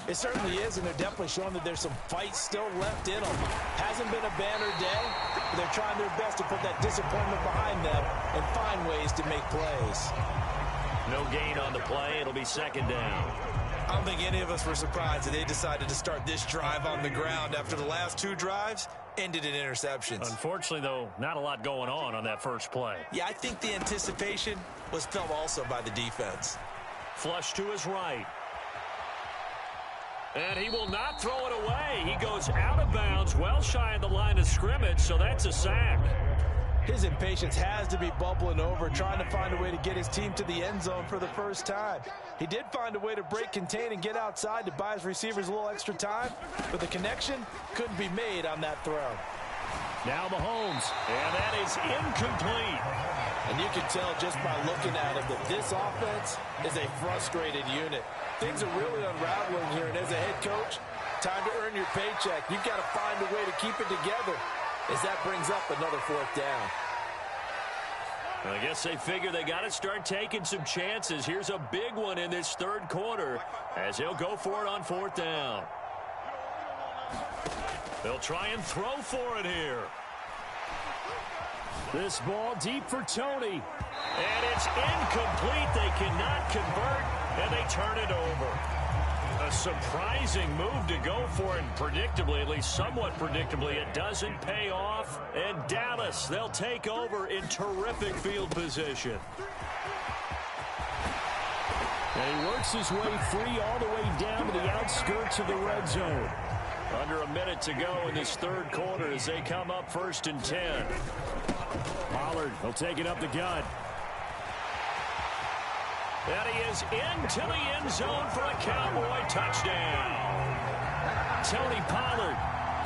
It certainly is, and they're definitely showing that there's some fight still left in them. Hasn't been a banner day, but they're trying their best to put that disappointment behind them and find ways to make plays. No gain on the play. It'll be 2nd down. I don't think any of us were surprised that they decided to start this drive on the ground after the last 2 drives ended in interceptions. Unfortunately, though, not a lot going on that first play. Yeah, I think the anticipation was felt also by the defense. Flush to his right. And he will not throw it away. He goes out of bounds, well shy of the line of scrimmage, so that's a sack. His impatience has to be bubbling over, trying to find a way to get his team to the end zone for the first time. He did find a way to break contain and get outside to buy his receivers a little extra time, but the connection couldn't be made on that throw. Now Mahomes. And that is incomplete. And you can tell just by looking at him that this offense is a frustrated unit. Things are really unraveling here, and as a head coach, time to earn your paycheck. You've got to find a way to keep it together as that brings up another 4th down. I guess they figure they got to start taking some chances. Here's a big one in this 3rd quarter as he'll go for it on 4th down. They'll try and throw for it here. This ball deep for Tony. And it's incomplete. They cannot convert, and they turn it over. A surprising move to go for it, and predictably, at least somewhat predictably, it doesn't pay off. And Dallas, they'll take over in terrific field position. And he works his way free all the way down to the outskirts of the red zone. Under a minute to go in this third quarter as they come up 1st and 10. Pollard, he'll take it up the gut. And he is into the end zone for a Cowboy touchdown. Tony Pollard,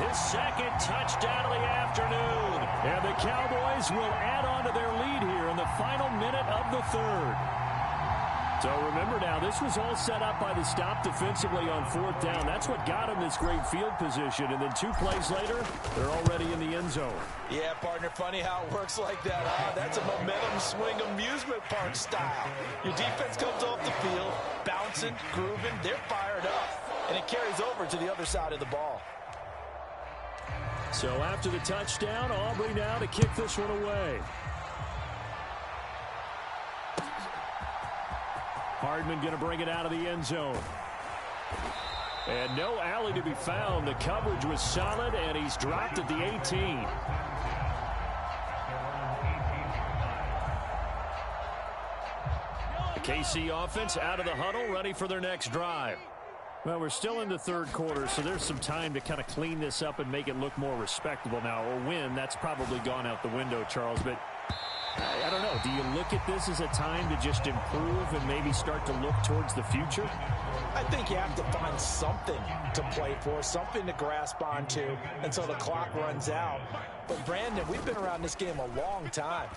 his second touchdown of the afternoon. And the Cowboys will add on to their lead here in the final minute of the third. So remember now, this was all set up by the stop defensively on 4th down. That's what got them this great field position. And then 2 plays later, they're already in the end zone. Yeah, partner, funny how it works like that. That's a momentum swing amusement park style. Your defense comes off the field, bouncing, grooving, they're fired up. And it carries over to the other side of the ball. So after the touchdown, Aubrey now to kick this one away. Hardman going to bring it out of the end zone. And no alley to be found. The coverage was solid, and he's dropped at the 18. The KC offense out of the huddle, ready for their next drive. Well, we're still in the third quarter, so there's some time to kind of clean this up and make it look more respectable now. A win, that's probably gone out the window, Charles, but I don't know. Do you look at this as a time to just improve and maybe start to look towards the future? I think you have to find something to play for, something to grasp onto until the clock runs out. But, Brandon, we've been around this game a long time.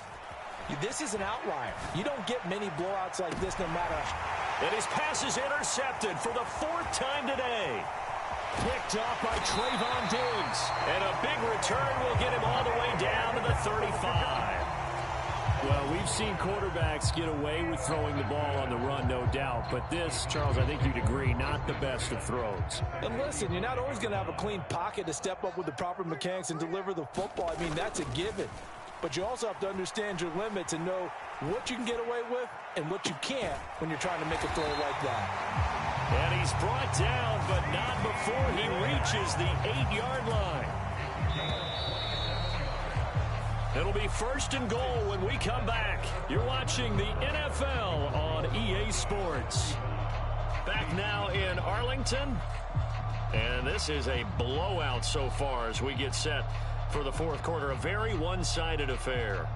This is an outlier. You don't get many blowouts like this no matter. And his pass is intercepted for the 4th time today. Picked off by Trayvon Diggs. And a big return will get him all the way down to the 35. Well, we've seen quarterbacks get away with throwing the ball on the run, no doubt. But this, Charles, I think you'd agree, not the best of throws. And listen, you're not always going to have a clean pocket to step up with the proper mechanics and deliver the football. I mean, that's a given. But you also have to understand your limits and know what you can get away with and what you can't when you're trying to make a throw like that. And he's brought down, but not before he reaches the 8-yard line. It'll be 1st and goal when we come back. You're watching the NFL on EA Sports. Back now in Arlington. And this is a blowout so far as we get set for the 4th quarter. A very one-sided affair.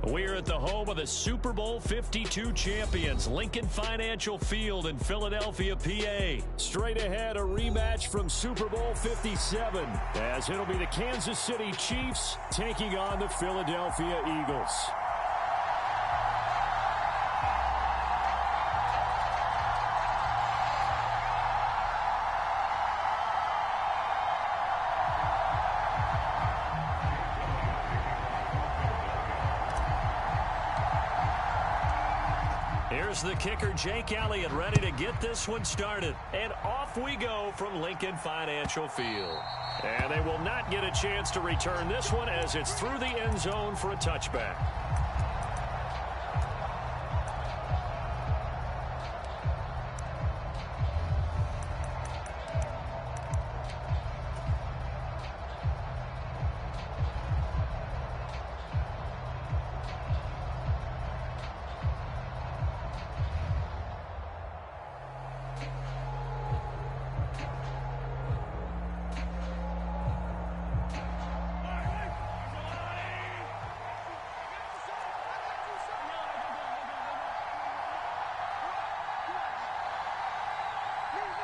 We're at the home of the Super Bowl 52 champions, Lincoln Financial Field in Philadelphia, PA. Straight ahead, a rematch from Super Bowl 57, as it'll be the Kansas City Chiefs taking on the Philadelphia Eagles. Here's the kicker, Jake Elliott, ready to get this one started. And off we go from Lincoln Financial Field. And they will not get a chance to return this one as it's through the end zone for a touchback.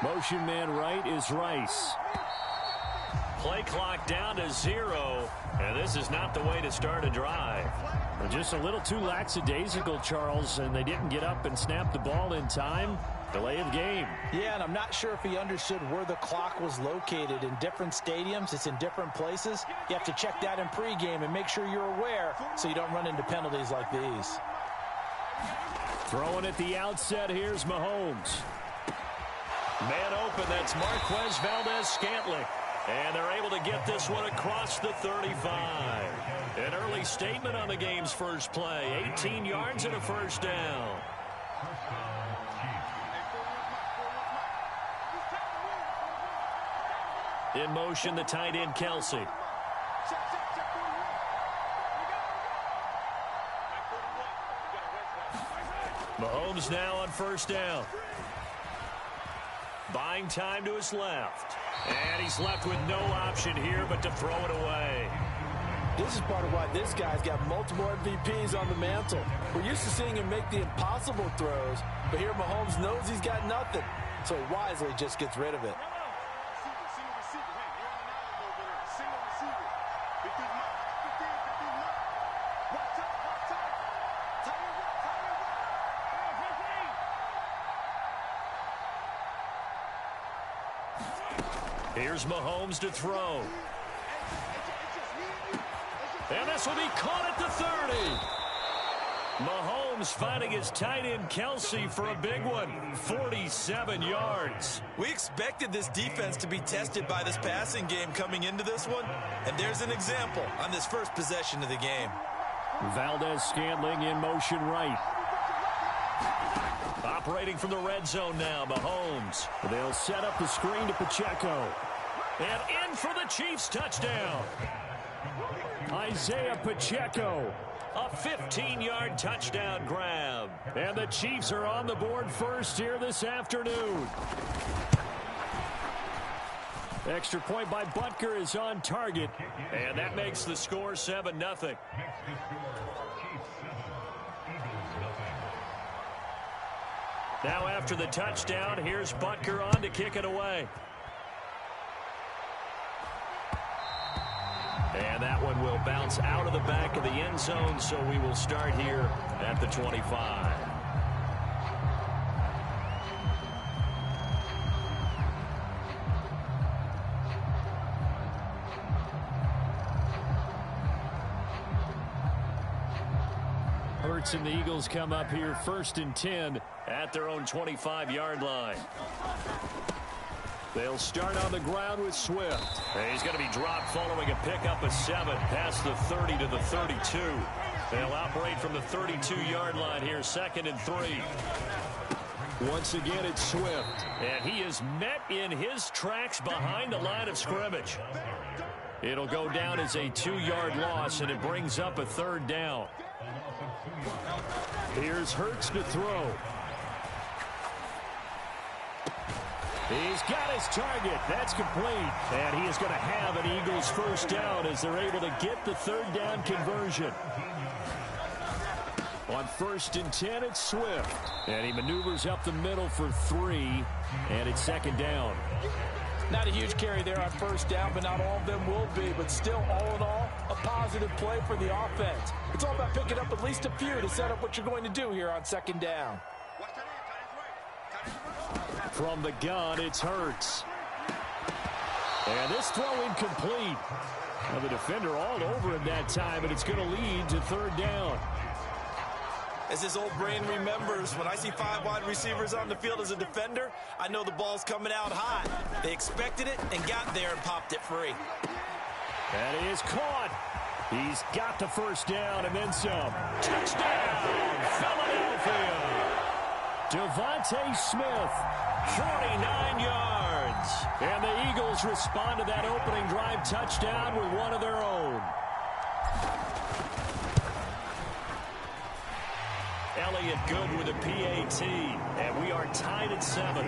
Motion man right is Rice. Play clock down to 0, and this is not the way to start a drive. Just a little too lackadaisical, Charles, and they didn't get up and snap the ball in time. Delay of game. Yeah, and I'm not sure if he understood where the clock was located. In different stadiums, it's in different places. You have to check that in pregame and make sure you're aware so you don't run into penalties like these. Throwing at the outset, here's Mahomes. Man open, that's Marquez Valdez-Scantling. And they're able to get this one across the 35. An early statement on the game's first play. 18 yards and a first down. In motion, the tight end, Kelsey. Mahomes now on first down. Buying time to his left. And he's left with no option here but to throw it away. This is part of why this guy's got multiple MVPs on the mantle. We're used to seeing him make the impossible throws, but here Mahomes knows he's got nothing, so he wisely just gets rid of it. Here's Mahomes to throw. And this will be caught at the 30. Mahomes finding his tight end Kelsey for a big one. 47 yards. We expected this defense to be tested by this passing game coming into this one. And there's an example on this first possession of the game. Valdez-Scantling in motion right. Operating from the red zone now, Mahomes. They'll set up the screen to Pacheco. And in for the Chiefs touchdown. Isaiah Pacheco. A 15-yard touchdown grab. And the Chiefs are on the board first here this afternoon. Extra point by Butker is on target. And that makes the score 7-0. Now after the touchdown, here's Butker on to kick it away. And that one will bounce out of the back of the end zone, so we will start here at the 25. Hurts and the Eagles come up here 1st and 10 at their own 25-yard line. They'll start on the ground with Swift. And he's going to be dropped following a pickup of 7 past the 30 to the 32. They'll operate from the 32-yard line here, 2nd and 3. Once again, it's Swift. And he is met in his tracks behind the line of scrimmage. It'll go down as a 2-yard loss, and it brings up a 3rd down. Here's Hurts to throw. He's got his target. That's complete. And he is going to have an Eagles first down as they're able to get the 3rd down conversion. On 1st and 10, it's Swift. And he maneuvers up the middle for 3, and it's 2nd down. Not a huge carry there on 1st down, but not all of them will be. But still, all in all, a positive play for the offense. It's all about picking up at least a few to set up what you're going to do here on 2nd down. From the gun, it's Hurts. And this throw incomplete. Now the defender all over him that time, and it's going to lead to 3rd down. As this old brain remembers, when I see 5 wide receivers on the field as a defender, I know the ball's coming out hot. They expected it and got there and popped it free. That is caught. He's got the 1st down and then some. Touchdown, Philadelphia. Devontae Smith, 49 yards. And the Eagles respond to that opening drive touchdown with one of their own. Elliott good with a PAT, and we are tied at 7.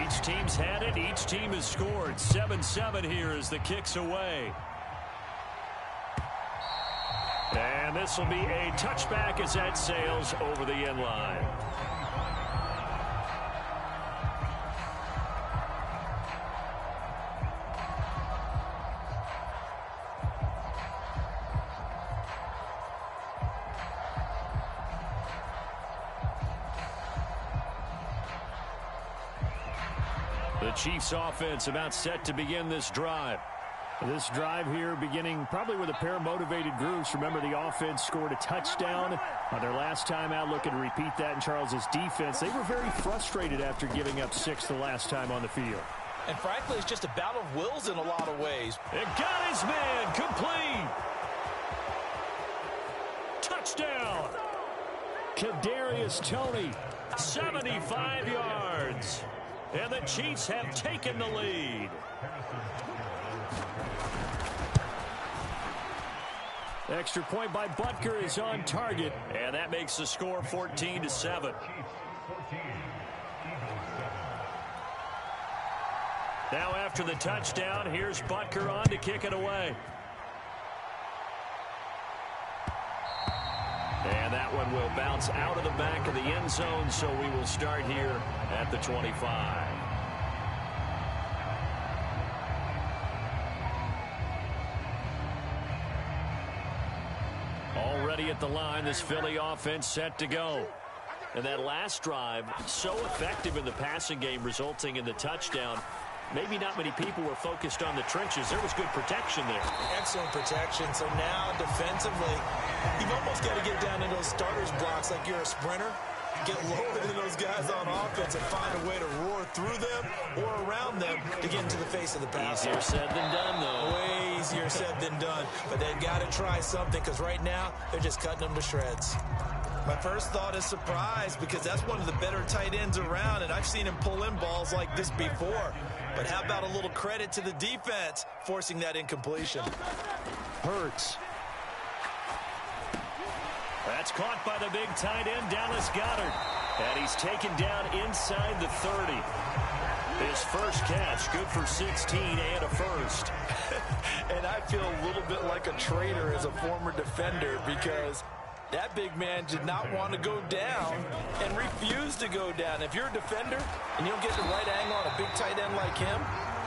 Each team's had it. Each team has scored. 7-7 here as the kick's away. And this will be a touchback as that sails over the end line. The Chiefs offense about set to begin this drive. This drive here beginning probably with a pair of motivated groups. Remember, the offense scored a touchdown on their last time out. Looking to repeat that in Charles's defense. They were very frustrated after giving up 6 the last time on the field. And frankly, it's just a battle of wills in a lot of ways. It got his man complete. Touchdown. Kadarius Toney, 75 yards. And the Chiefs have taken the lead. Extra point by Butker is on target. And that makes the score 14-7. Now after the touchdown, here's Butker on to kick it away. And that one will bounce out of the back of the end zone, so we will start here at the 25. Already at the line, this Philly offense set to go. And that last drive, so effective in the passing game, resulting in the touchdown. Maybe not many people were focused on the trenches. There was good protection there. Excellent protection. So now defensively, you've almost got to get down into those starters blocks like you're a sprinter. Get lower than those guys on offense and find a way to roar through them or around them to get into the face of the pass. Easier said than done, though. Way easier said than done. But they've got to try something because right now they're just cutting them to shreds. My first thought is surprise because that's one of the better tight ends around, and I've seen him pull in balls like this before. But how about a little credit to the defense forcing that incompletion? Hurts. That's caught by the big tight end, Dallas Goedert. And he's taken down inside the 30. His first catch, good for 16 and a first. And I feel a little bit like a traitor as a former defender because that big man did not want to go down and refused to go down. If you're a defender and you don't get the right angle on a big tight end like him,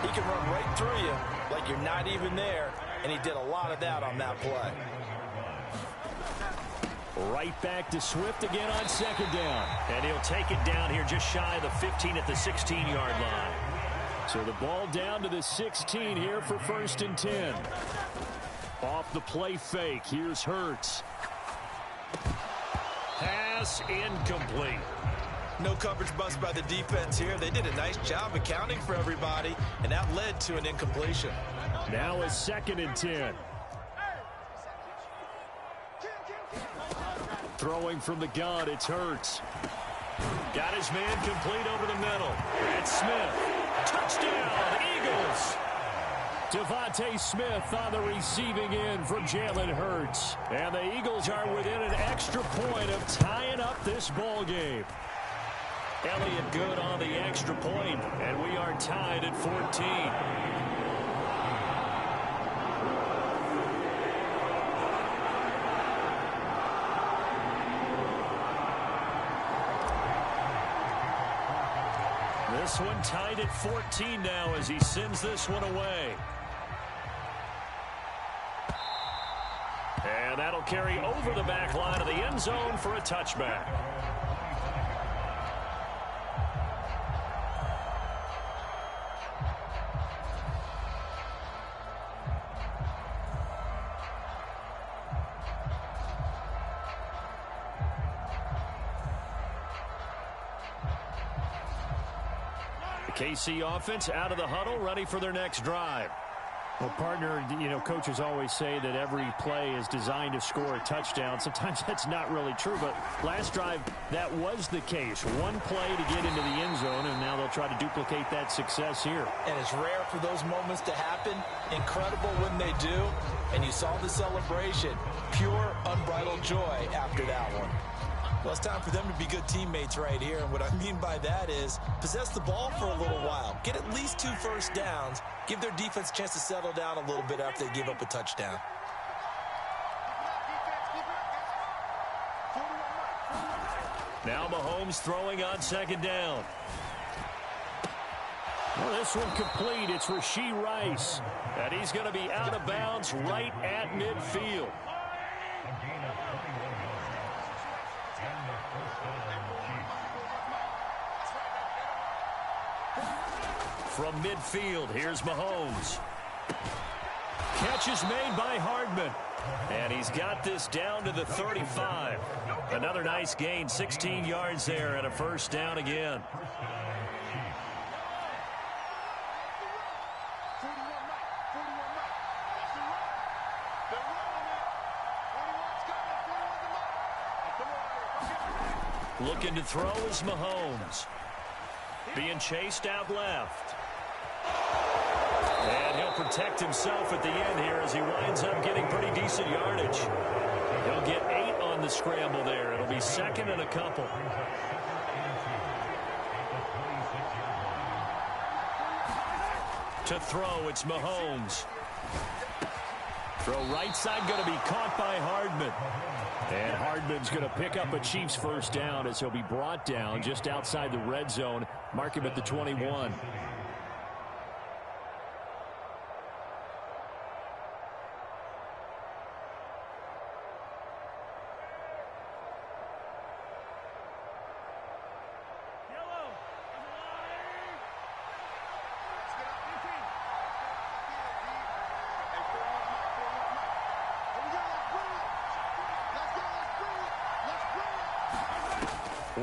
he can run right through you like you're not even there, and he did a lot of that on that play. Right back to Swift again on 2nd down. And he'll take it down here just shy of the 15 at the 16-yard line. So the ball down to the 16 here for 1st and 10. Off the play fake, here's Hurts. Pass incomplete. No coverage bust by the defense here. They did a nice job accounting for everybody, and that led to an incompletion. Now a 2nd and 10. Throwing from the gun, it's Hurts. Got his man complete over the middle. It's Smith. Touchdown, Eagles! Devontae Smith on the receiving end from Jalen Hurts. And the Eagles are within an extra point of tying up this ball game. Elliott good on the extra point, and we are tied at 14. This one tied at 14 now as he sends this one away. And that'll carry over the back line of the end zone for a touchback. KC offense out of the huddle, ready for their next drive. Well, partner, coaches always say that every play is designed to score a touchdown. Sometimes that's not really true, but last drive, that was the case. One play to get into the end zone, and now they'll try to duplicate that success here. And it's rare for those moments to happen. Incredible when they do. And you saw the celebration. Pure, unbridled joy after that one. Well, it's time for them to be good teammates right here. And what I mean by that is possess the ball for a little while. Get at least 2 first downs. Give their defense a chance to settle down a little bit after they give up a touchdown. Now Mahomes throwing on second down. Well, this one complete. It's Rashee Rice. And he's going to be out of bounds right at midfield. From midfield, here's Mahomes. Catch is made by Hardman. And he's got this down to the 35. Another nice gain, 16 yards there and a first down again. Looking to throw is Mahomes. Being chased out left. And he'll protect himself at the end here as he winds up getting pretty decent yardage. He'll get 8 on the scramble there. It'll be second and a couple. To throw, it's Mahomes. Throw right side going to be caught by Hardman. And Hardman's going to pick up a Chiefs first down as he'll be brought down just outside the red zone. Mark him at the 21.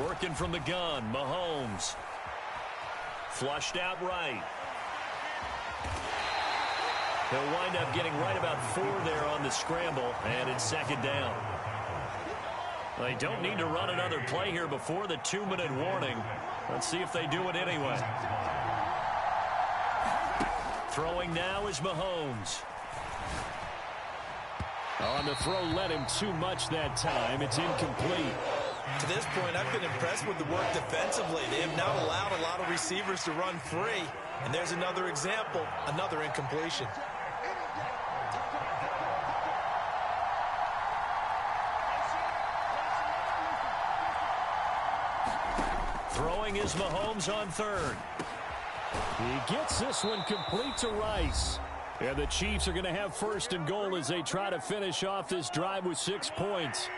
Working from the gun, Mahomes. Flushed out right. He'll wind up getting right about 4 there on the scramble, and it's second down. They don't need to run another play here before the 2-minute warning. Let's see if they do it anyway. Throwing now is Mahomes. On the throw, let him too much that time. It's incomplete. To this point, I've been impressed with the work defensively. They have now allowed a lot of receivers to run free. And there's another example, another incompletion. Throwing is Mahomes on third. He gets this one complete to Rice. And the Chiefs are going to have first and goal as they try to finish off this drive with 6 points.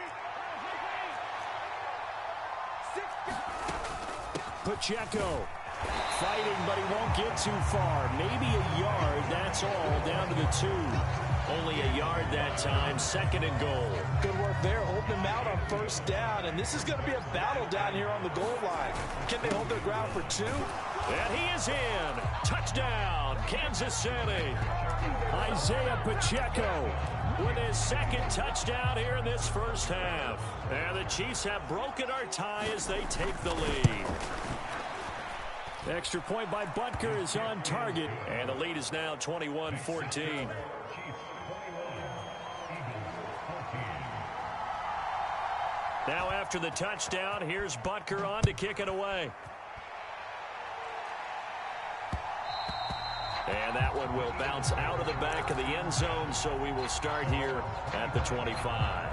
Pacheco fighting, but he won't get too far. Maybe a yard, that's all, down to the 2. Only a yard that time, second and goal. Good work there, holding him out on first down. And this is going to be a battle down here on the goal line. Can they hold their ground for 2? And he is in. Touchdown, Kansas City. Isaiah Pacheco with his second touchdown here in this first half. And the Chiefs have broken our tie as they take the lead. Extra point by Butker is on target. And the lead is now 21-14. Now after the touchdown, here's Butker on to kick it away. And that one will bounce out of the back of the end zone, so we will start here at the 25.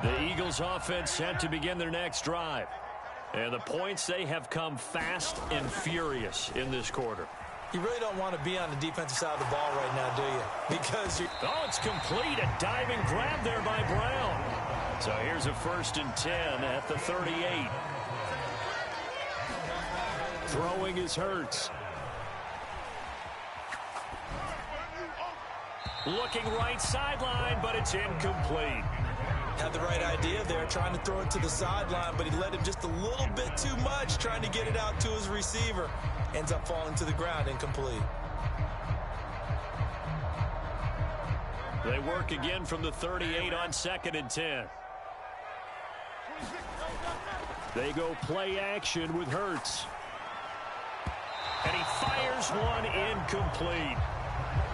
The Eagles offense set to begin their next drive. And the points, they have come fast and furious in this quarter. You really don't want to be on the defensive side of the ball right now, do you? Because oh, it's complete. A diving grab there by Brown. So here's a 1st and 10 at the 38. Throwing is Hurts. Looking right sideline, but it's incomplete. Had the right idea there, trying to throw it to the sideline, but he led him just a little bit too much, trying to get it out to his receiver. Ends up falling to the ground, incomplete. They work again from the 38 on 2nd and 10. They go play action with Hurts. And he fires one incomplete.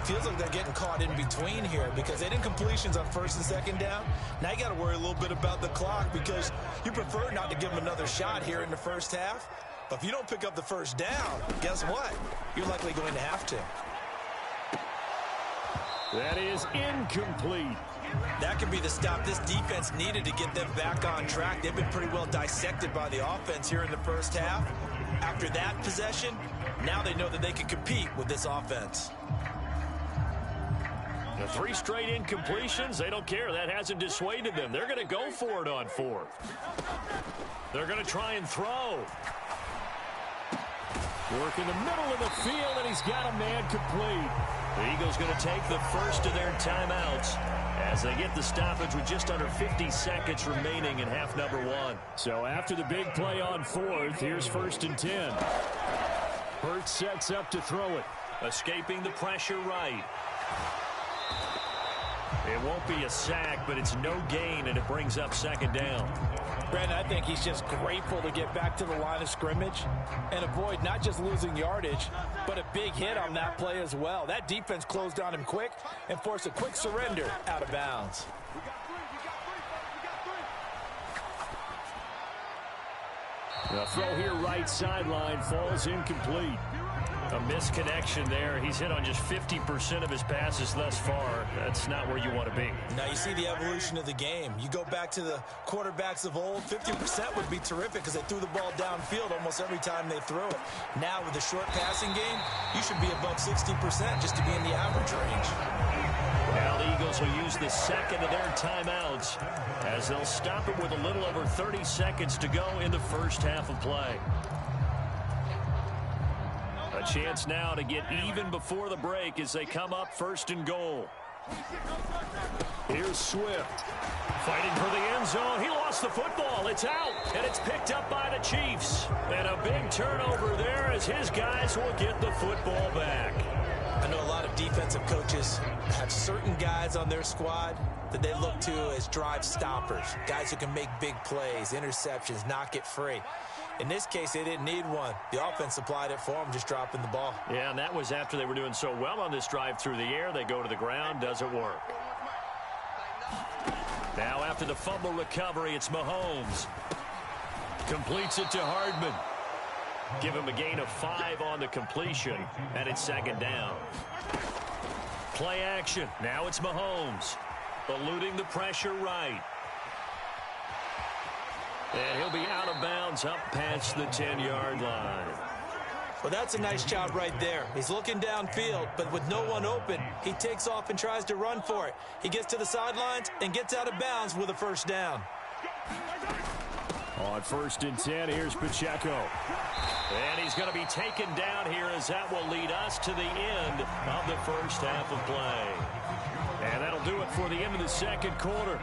Feels like they're getting caught in between here because they didn't completions on 1st and 2nd down. Now you got to worry a little bit about the clock because you prefer not to give them another shot here in the 1st half. But if you don't pick up the 1st down, guess what? You're likely going to have to. That is incomplete. That could be the stop this defense needed to get them back on track. They've been pretty well dissected by the offense here in the 1st half. After that possession, now they know that they can compete with this offense. The 3 straight incompletions, they don't care. That hasn't dissuaded them. They're going to go for it on 4th. They're going to try and throw. Work in the middle of the field, and he's got a man complete. The Eagles going to take the first of their timeouts as they get the stoppage with just under 50 seconds remaining in half number 1. So after the big play on 4th, here's 1st and 10. Hurts sets up to throw it. Escaping the pressure right. It won't be a sack, but it's no gain, and it brings up 2nd down. Brandon, I think he's just grateful to get back to the line of scrimmage and avoid not just losing yardage, but a big hit on that play as well. That defense closed on him quick and forced a quick surrender out of bounds. The throw here right sideline falls incomplete. A misconnection there. He's hit on just 50% of his passes thus far. That's not where you want to be. Now you see the evolution of the game. You go back to the quarterbacks of old, 50% would be terrific because they threw the ball downfield almost every time they threw it. Now with the short passing game, you should be above 60% just to be in the average range. Now the Eagles will use the 2nd of their timeouts as they'll stop it with a little over 30 seconds to go in the 1st half of play. A chance now to get even before the break as they come up 1st and goal. Here's Swift. Fighting for the end zone. He lost the football. It's out, and it's picked up by the Chiefs. And a big turnover there as his guys will get the football back. I know a lot of defensive coaches have certain guys on their squad that they look to as drive stoppers, guys who can make big plays, interceptions, knock it free. In this case, they didn't need one. The offense supplied it for them, just dropping the ball. Yeah, and that was after they were doing so well on this drive through the air. They go to the ground, doesn't work. Now after the fumble recovery, it's Mahomes. Completes it to Hardman. Give him a gain of 5 on the completion, and it's 2nd down. Play action. Now it's Mahomes. Eluding the pressure right. And he'll be out of bounds up past the 10-yard line. Well, that's a nice job right there. He's looking downfield, but with no one open, he takes off and tries to run for it. He gets to the sidelines and gets out of bounds with a 1st down. On 1st and 10, here's Pacheco. And he's going to be taken down here as that will lead us to the end of the 1st half of play. And that'll do it for the end of the 2nd quarter.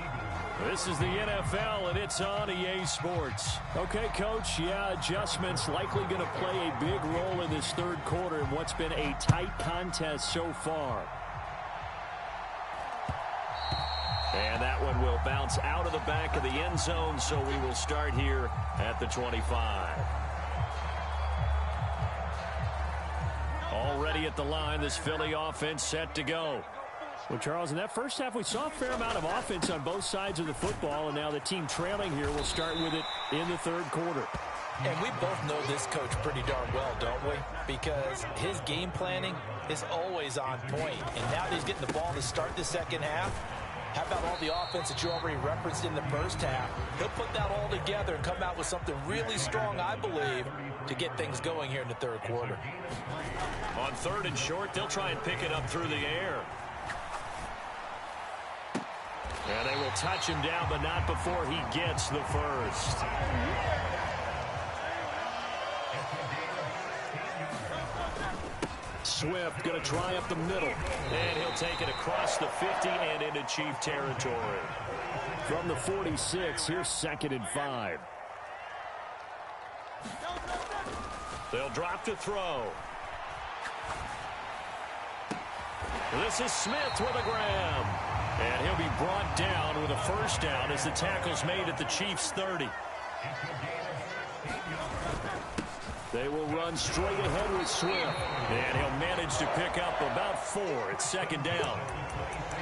This is the NFL, and it's on EA Sports. Okay, Coach, yeah, adjustments likely going to play a big role in this 3rd quarter in what's been a tight contest so far. And that one will bounce out of the back of the end zone, so we will start here at the 25. Already at the line, this Philly offense set to go. Well, Charles, in that 1st half, we saw a fair amount of offense on both sides of the football, and now the team trailing here will start with it in the 3rd quarter. And we both know this coach pretty darn well, don't we? Because his game planning is always on point. And now that he's getting the ball to start the 2nd half, How about all the offense that you already referenced in the first half? He'll put that all together and come out with something really strong, I believe, to get things going here in the third quarter. On 3rd and short, they'll try and pick it up through the air. And they will touch him down, but not before he gets the first. Swift going to try up the middle. And he'll take it across the 50 and into Chief territory. From the 46, here's 2nd and 5. They'll drop to throw. This is Smith with a grab. And he'll be brought down with a first down as the tackle's made at the Chiefs' 30. They will run straight ahead with Swift. And he'll manage to pick up about 4. It's 2nd down.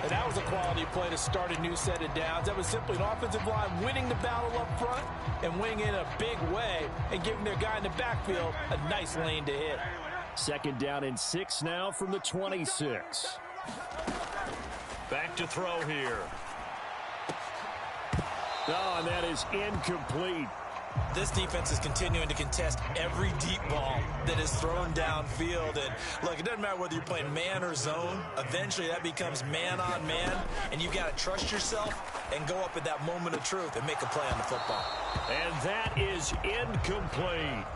And that was a quality play to start a new set of downs. That was simply an offensive line winning the battle up front and winning in a big way and giving their guy in the backfield a nice lane to hit. 2nd down and 6 now from the 26. Back to throw here. Oh, and that is incomplete. This defense is continuing to contest every deep ball that is thrown downfield. And look, it doesn't matter whether you're playing man or zone. Eventually that becomes man on man, and you've got to trust yourself and go up at that moment of truth and make a play on the football. And that is incomplete.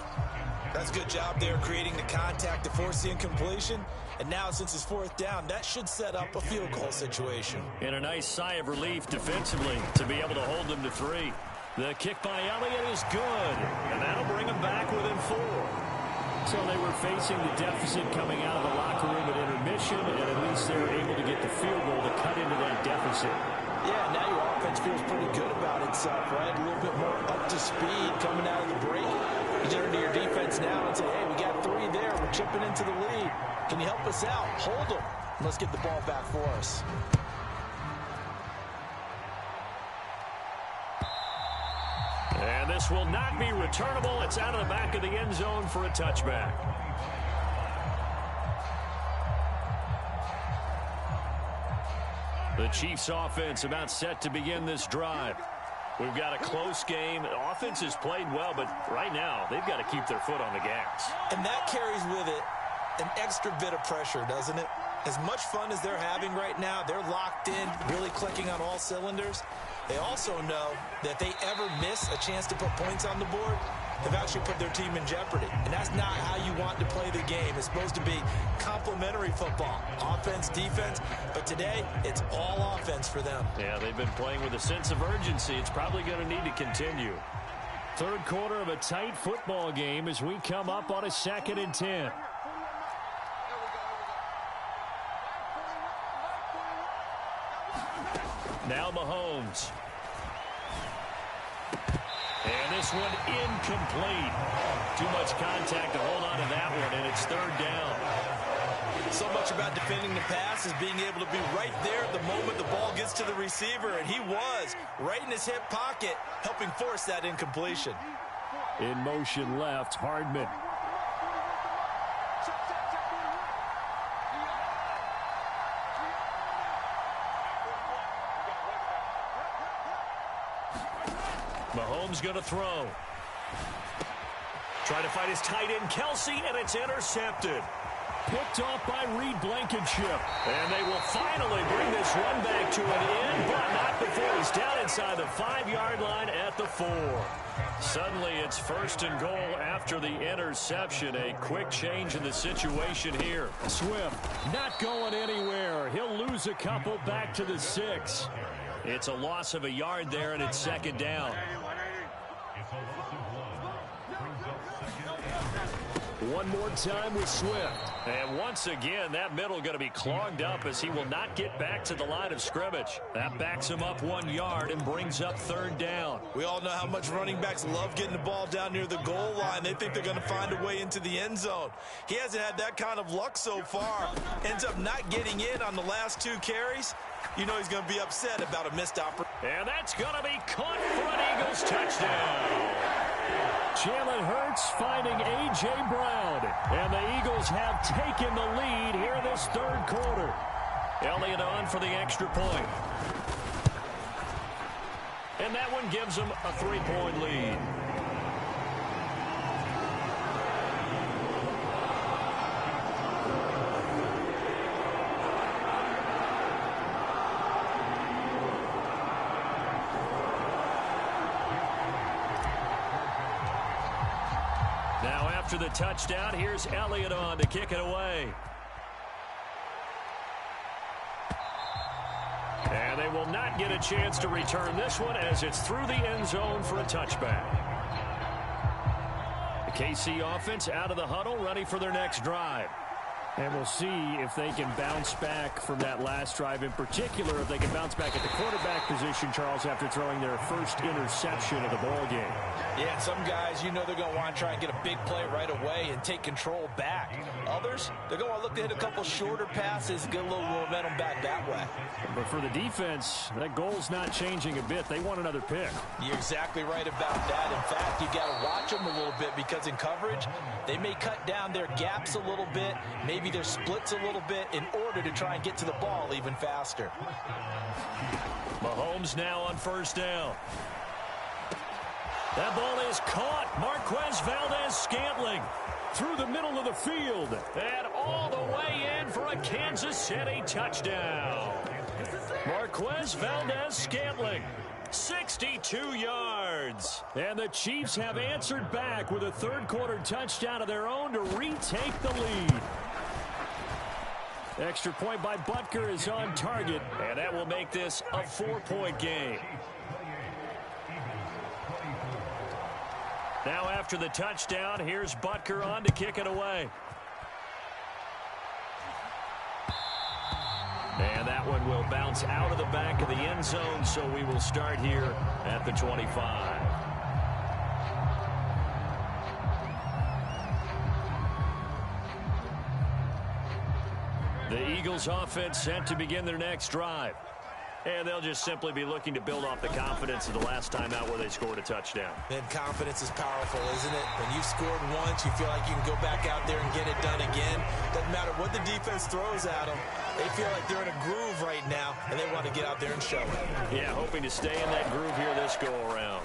That's a good job there creating the contact to force the incompletion. And now, since it's 4th down, that should set up a field goal situation. And a nice sigh of relief defensively to be able to hold them to 3. The kick by Elliott is good, and that'll bring them back within 4. So they were facing the deficit coming out of the locker room at intermission, and at least they were able to get the field goal to cut into that deficit. Yeah, now your offense feels pretty good about itself, right? A little bit more up to speed coming out of the break. You turn to your defense now and say, hey, we got 3 there. We're chipping into the lead. Can you help us out? Hold them. Let's get the ball back for us. And this will not be returnable. It's out of the back of the end zone for a touchback. The Chiefs offense about set to begin this drive. We've got a close game. The offense has played well, but right now they've got to keep their foot on the gas. And that carries with it an extra bit of pressure, doesn't it? As much fun as they're having right now, they're locked in, really clicking on all cylinders. They also know that if they ever miss a chance to put points on the board, they've actually put their team in jeopardy. And that's not how you want to play the game. It's supposed to be complementary football, offense, defense. But today, it's all offense for them. Yeah, they've been playing with a sense of urgency. It's probably going to need to continue. 3rd quarter of a tight football game as we come up on a 2nd and 10. Now Mahomes. And this one incomplete. Too much contact to hold on to that one, and it's 3rd down. So much about defending the pass is being able to be right there at the moment the ball gets to the receiver, and he was right in his hip pocket, helping force that incompletion. In motion left, Hardman. Mahomes going to throw. Trying to fight his tight end, Kelsey, and it's intercepted. Picked off by Reed Blankenship. And they will finally bring this one back to an end, but not before he's down inside the 5-yard line at the 4. Suddenly it's 1st and goal after the interception. A quick change in the situation here. Swift not going anywhere. He'll lose a couple back to the 6. It's a loss of a yard there, and it's 2nd down. One more time with Swift. And once again, that middle going to be clogged up as he will not get back to the line of scrimmage. That backs him up 1 yard and brings up 3rd down. We all know how much running backs love getting the ball down near the goal line. They think they're going to find a way into the end zone. He hasn't had that kind of luck so far. Ends up not getting in on the last 2 carries. You know he's going to be upset about a missed opportunity. And that's going to be caught for an Eagles touchdown. Jalen Hurts finding A.J. Brown. And the Eagles have taken the lead here in this 3rd quarter. Elliott on for the extra point. and that one gives them a 3-point lead. Now after the touchdown, here's Elliott on to kick it away. And they will not get a chance to return this one as it's through the end zone for a touchback. The KC offense out of the huddle, ready for their next drive. And we'll see if they can bounce back from that last drive, in particular if they can bounce back at the quarterback position, Charles, after throwing their first interception of the ball game. Yeah, some guys, you know they're going to want to try and get a big play right away and take control back. Others, they're going to look to hit a couple shorter passes, get a little momentum back that way. But for the defense, that goal's not changing a bit. They want another pick. You're exactly right about that. In fact, you got to watch them a little bit because in coverage, they may cut down their gaps a little bit, maybe their splits a little bit in order to try and get to the ball even faster. Mahomes now on first down. That ball is caught. Marquez Valdez-Scantling through the middle of the field and all the way in for a Kansas City touchdown. Marquez Valdez-Scantling, 62 yards. And the Chiefs have answered back with a third-quarter touchdown of their own to retake the lead. Extra point by Butker is on target, and that will make this a 4-point game. Now after the touchdown, here's Butker on to kick it away. And that one will bounce out of the back of the end zone, so we will start here at the 25. The Eagles offense set to begin their next drive. And they'll just simply be looking to build off the confidence of the last time out where they scored a touchdown. And confidence is powerful, isn't it? When you've scored once, you feel like you can go back out there and get it done again. Doesn't matter what the defense throws at them. They feel like they're in a groove right now, and they want to get out there and show it. Yeah, hoping to stay in that groove here this go-around.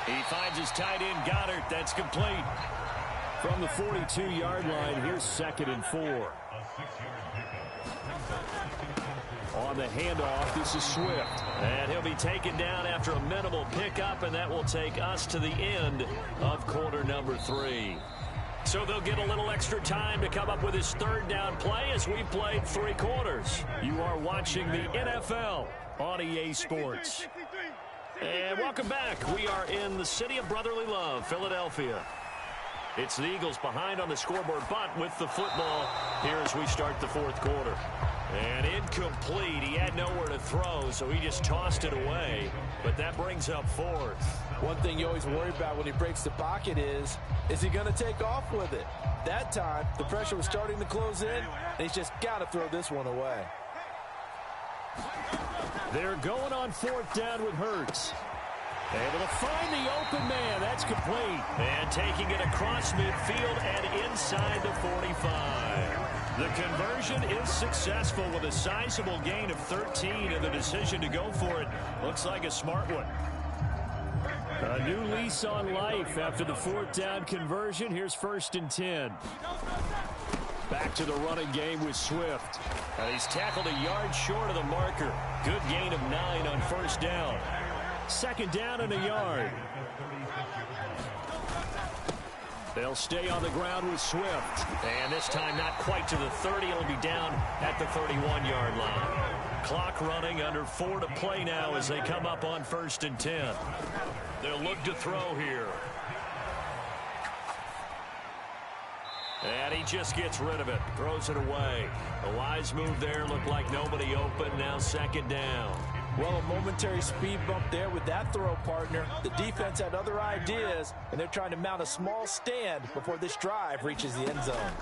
He finds his tight end, Goddard. That's complete. From the 42-yard line, here's 2nd and 4. On the handoff, this is Swift. And he'll be taken down after a minimal pickup, and that will take us to the end of quarter number 3. So they'll get a little extra time to come up with his third down play as we've played 3 quarters. You are watching the NFL on EA Sports. And welcome back. We are in the city of brotherly love, Philadelphia. It's the Eagles behind on the scoreboard, but with the football here as we start the 4th quarter. And incomplete. He had nowhere to throw, so he just tossed it away. But that brings up 4th. One thing you always worry about when he breaks the pocket is he going to take off with it? That time, the pressure was starting to close in, and he's just got to throw this one away. They're going on 4th down with Hurts. Able to find the open man. That's complete. And taking it across midfield and inside the 45. The conversion is successful with a sizable gain of 13, and the decision to go for it looks like a smart one. A new lease on life after the 4th down conversion. Here's 1st and 10. Back to the running game with Swift. And he's tackled a yard short of the marker. Good gain of 9 on 1st down. 2nd down and a yard. They'll stay on the ground with Swift. And this time not quite to the 30. It'll be down at the 31-yard line. Clock running, under 4 to play now as they come up on 1st and 10. They'll look to throw here. And he just gets rid of it. Throws it away. A wise move there. Looked like nobody open. Now 2nd down. Well, a momentary speed bump there with that throw, partner. The defense had other ideas, and they're trying to mount a small stand before this drive reaches the end zone.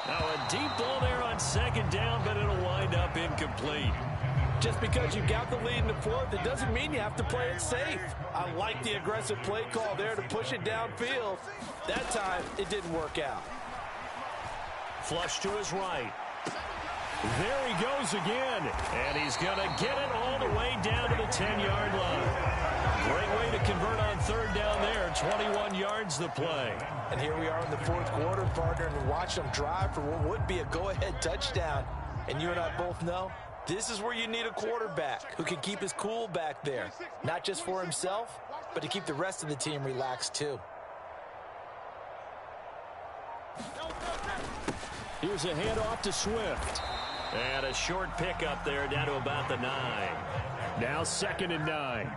Now a deep ball there on 2nd down, but it'll wind up incomplete. Just because you got the lead in the 4th, it doesn't mean you have to play it safe. I like the aggressive play call there to push it downfield. That time, it didn't work out. Flush to his right. There he goes again. And he's going to get it all the way down to the 10-yard line. Great way to convert on third down there. 21 yards the play. And here we are in the fourth quarter, partner, and watch them drive for what would be a go-ahead touchdown. And you and I both know this is where you need a quarterback who can keep his cool back there. Not just for himself, but to keep the rest of the team relaxed too. Here's a handoff to Swift. And a short pickup there down to about the 9. Now 2nd and 9.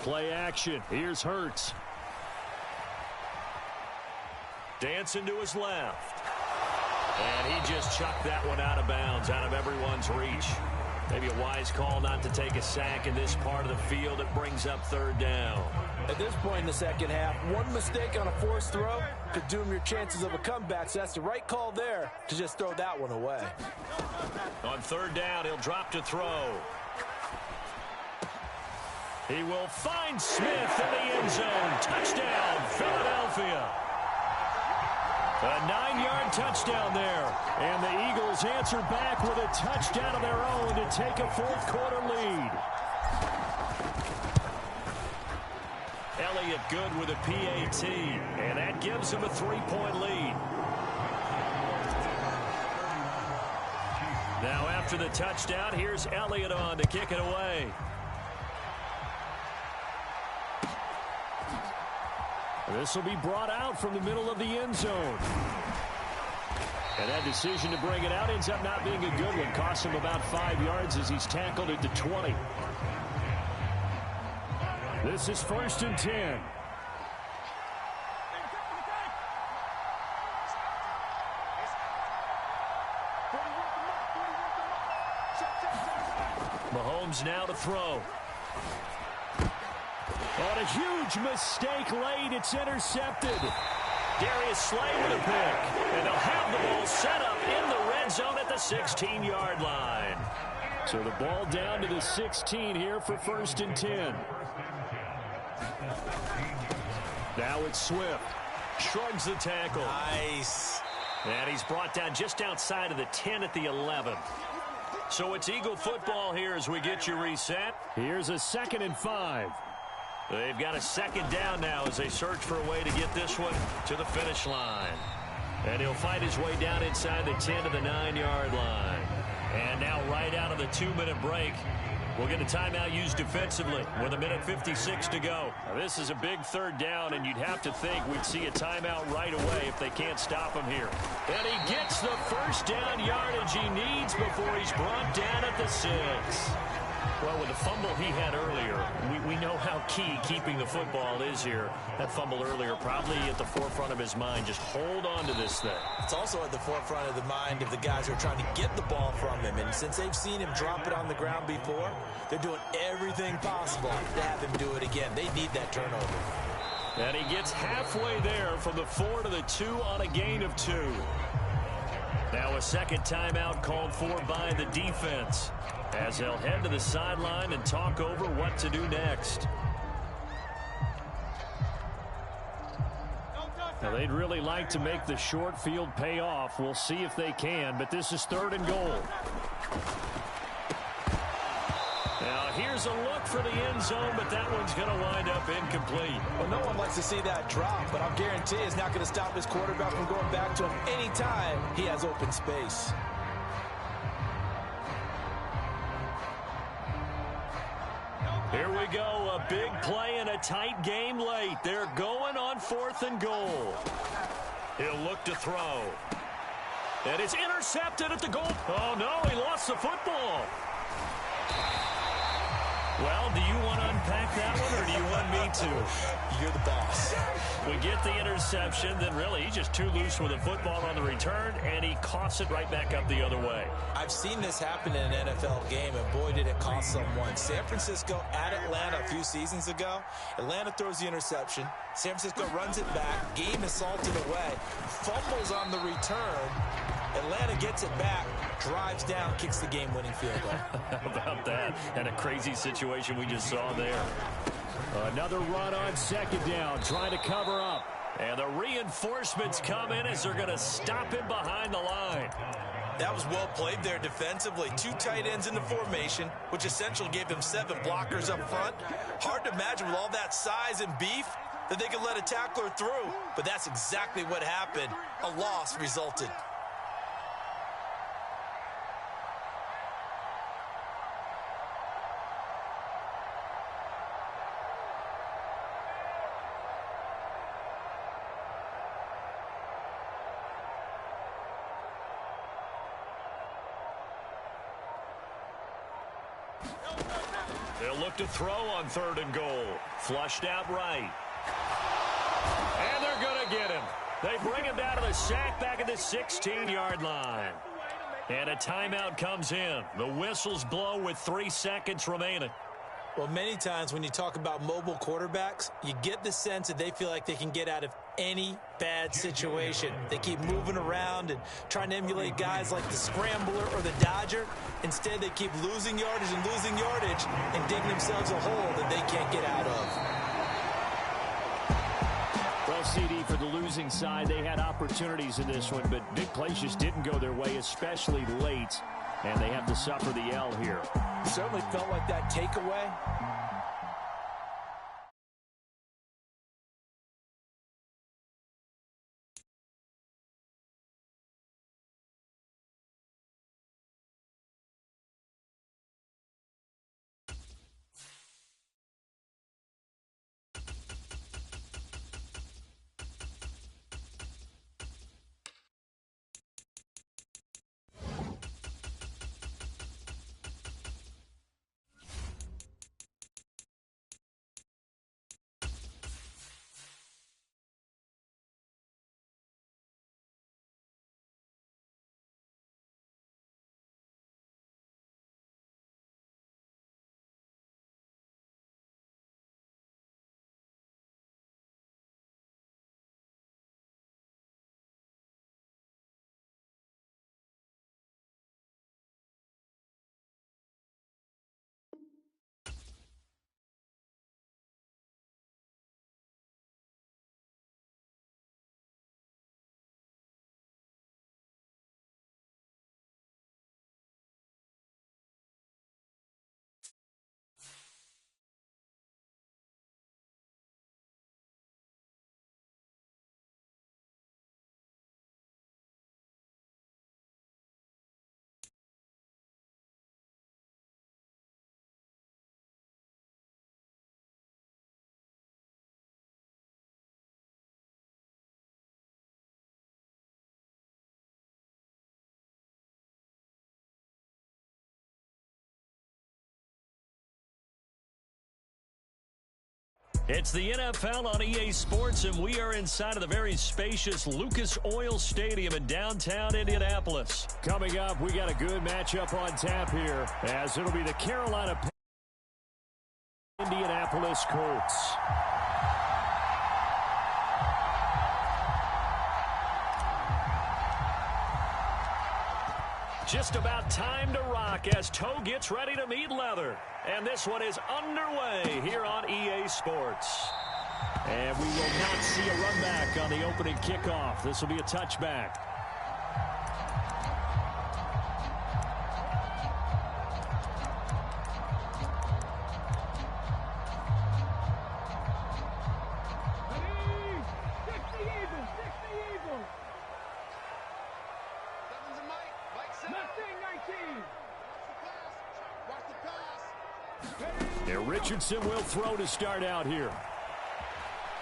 Play action. Here's Hurts. Dancing to his left. And he just chucked that one out of bounds, out of everyone's reach. Maybe a wise call not to take a sack in this part of the field. It brings up third down. At this point in the second half, one mistake on a forced throw could doom your chances of a comeback. So that's the right call there to just throw that one away. On third down, he'll drop to throw. He will find Smith in the end zone. Touchdown, Philadelphia. A 9-yard touchdown there. And the Eagles answer back with a touchdown of their own to take a fourth quarter lead. Elliott good with a PAT. And that gives him a 3-point lead. Now after the touchdown, here's Elliott on to kick it away. This will be brought out from the middle of the end zone. And that decision to bring it out ends up not being a good one. Costs him about 5 yards as he's tackled at the 20. This is 1st and 10. Mahomes now to throw. On a huge mistake late, it's intercepted. Darius Slay with a pick. And they'll have the ball set up in the red zone at the 16-yard line. So the ball down to the 16 here for 1st and 10. Now it's Swift. Shrugs the tackle. Nice. And he's brought down just outside of the 10 at the 11. So it's Eagle football here as we get you reset. Here's a 2nd and 5. They've got a 2nd down now as they search for a way to get this one to the finish line. And he'll fight his way down inside the 10 to the 9-yard line. And now right out of the 2-minute break, we'll get a timeout used defensively with 1:56 to go. Now, this is a big 3rd down, and you'd have to think we'd see a timeout right away if they can't stop him here. And he gets the 1st down yardage he needs before he's brought down at the 6. Well, with the fumble he had earlier, we know how key keeping the football is here. That fumble earlier probably at the forefront of his mind. Just hold on to this thing. It's also at the forefront of the mind of the guys who are trying to get the ball from him. And since they've seen him drop it on the ground before, they're doing everything possible to have him do it again. They need that turnover. And he gets halfway there from the 4 to the 2 on a gain of 2. Now a 2nd timeout called for by the defense, as they'll head to the sideline and talk over what to do next. Now they'd really like to make the short field pay off. We'll see if they can, but this is 3rd and goal. Now here's a look for the end zone, but that one's going to wind up incomplete. Well, no one likes to see that drop, but I'll guarantee it's not going to stop his quarterback from going back to him anytime he has open space. Here we go, a big play in a tight game late. They're going on 4th and goal. He'll look to throw. And it's intercepted at the goal. Oh, no, he lost the football. Well, do you want to unpack that one, or do you want me to. You're the boss. We get the interception, then really he's just too loose with the football on the return, and he coughs it right back up the other way. I've seen this happen in an NFL game, and boy, did it cost someone. San Francisco at Atlanta a few seasons ago. Atlanta throws the interception. San Francisco runs it back. Game is salted away. Fumbles on the return. Atlanta gets it back, drives down, kicks the game-winning field goal. How about that? And a crazy situation we just saw there. Another run on second down, trying to cover up. And the reinforcements come in as they're going to stop him behind the line. That was well played there defensively. 2 tight ends in the formation, which essentially gave them 7 blockers up front. Hard to imagine with all that size and beef that they could let a tackler through. But that's exactly what happened. A loss resulted. They'll look to throw on 3rd and goal. Flushed out right. And they're going to get him. They bring him down to the sack back at the 16-yard line. And a timeout comes in. The whistles blow with 3 seconds remaining. Well, many times when you talk about mobile quarterbacks, you get the sense that they feel like they can get out of any bad situation. They keep moving around and trying to emulate guys like the Scrambler or the Dodger. Instead, they keep losing yardage and digging themselves a hole that they can't get out of. Well, CD, for the losing side, they had opportunities in this one, but big plays just didn't go their way, especially late, and they have to suffer the L here. It certainly felt like that takeaway. It's the NFL on EA Sports, and we are inside of the very spacious Lucas Oil Stadium in downtown Indianapolis. Coming up, we got a good matchup on tap here, as it'll be the Carolina Indianapolis Colts. Just about time to rock as toe gets ready to meet leather. And this one is underway here on EA Sports. And we will not see a run back on the opening kickoff. This will be a touchback. Richardson will throw to start out here.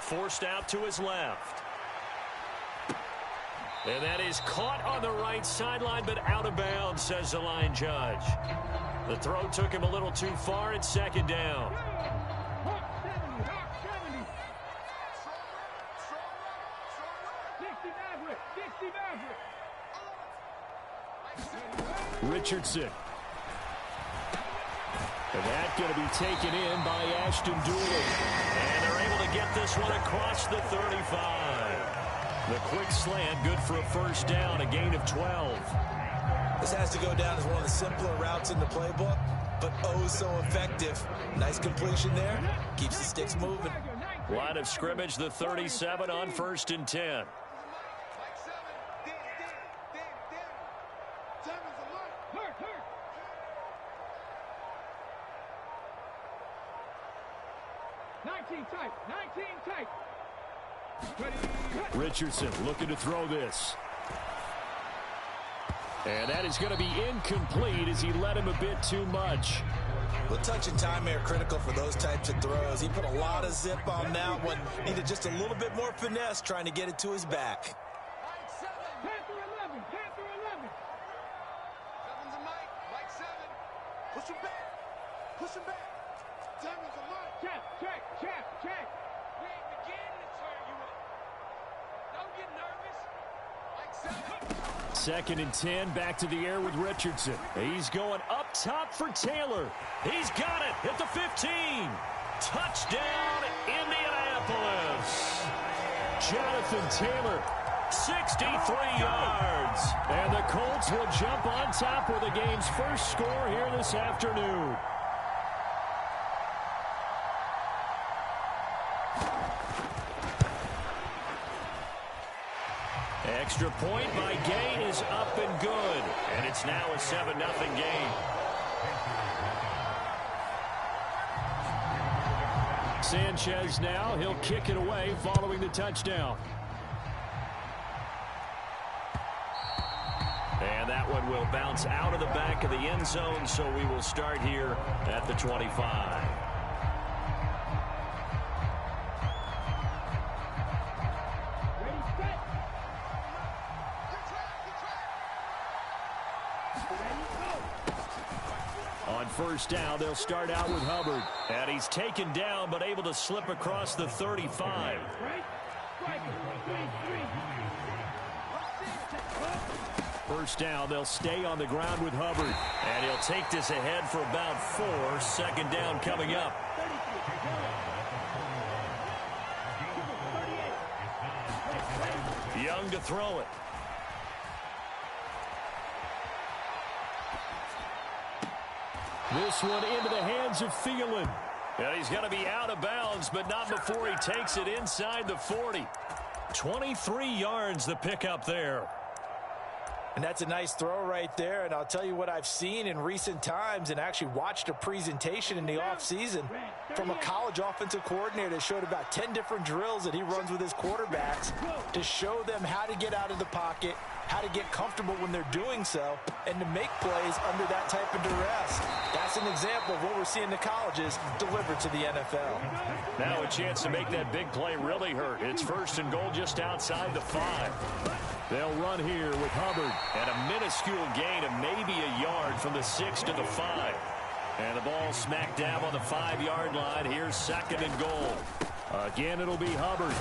Forced out to his left. And that is caught on the right sideline, but out of bounds, says the line judge. The throw took him a little too far at second down. Richardson. And that's going to be taken in by Ashton Dooley. And they're able to get this one across the 35. The quick slant, good for a first down, a gain of 12. This has to go down as one of the simpler routes in the playbook, but oh so effective. Nice completion there. Keeps the sticks moving. Line of scrimmage, the 37 on 1st and 10. Richardson looking to throw this. And that is going to be incomplete as he led him a bit too much. Well, touch and time are critical for those types of throws. He put a lot of zip on that one. Needed just a little bit more finesse trying to get it to his back. Push him back. Push him back. Devin's a mark. Check. We ain't beginning to turn you up. Don't get nervous. Like 2nd and 10, back to the air with Richardson. He's going up top for Taylor. He's got it at the 15. Touchdown, Indianapolis. Jonathan Taylor, 63 yards. and the Colts will jump on top with the game's first score here this afternoon. Extra point by Gay is up and good. And it's now a 7-0 game. Sanchez now, he'll kick it away following the touchdown. And that one will bounce out of the back of the end zone, so we will start here at the 25. On 1st down, they'll start out with Hubbard. And he's taken down, but able to slip across the 35. First down, they'll stay on the ground with Hubbard. And he'll take this ahead for about 4. 2nd down coming up. Young to throw it. This one into the hands of Thielen. And he's going to be out of bounds, but not before he takes it inside the 40. 23 yards the pickup there. And that's a nice throw right there. And I'll tell you what I've seen in recent times and actually watched a presentation in the offseason from a college offensive coordinator that showed about 10 different drills that he runs with his quarterbacks to show them how to get out of the pocket, how to get comfortable when they're doing so, and to make plays under that type of duress. That's an example of what we're seeing in the colleges delivered to the NFL. Now a chance to make that big play really hurt. It's 1st and goal just outside the 5. They'll run here with Hubbard. And a minuscule gain of maybe a yard from the 6 to the 5. And the ball smack dab on the 5-yard line. Here's 2nd and goal. Again, it'll be Hubbard.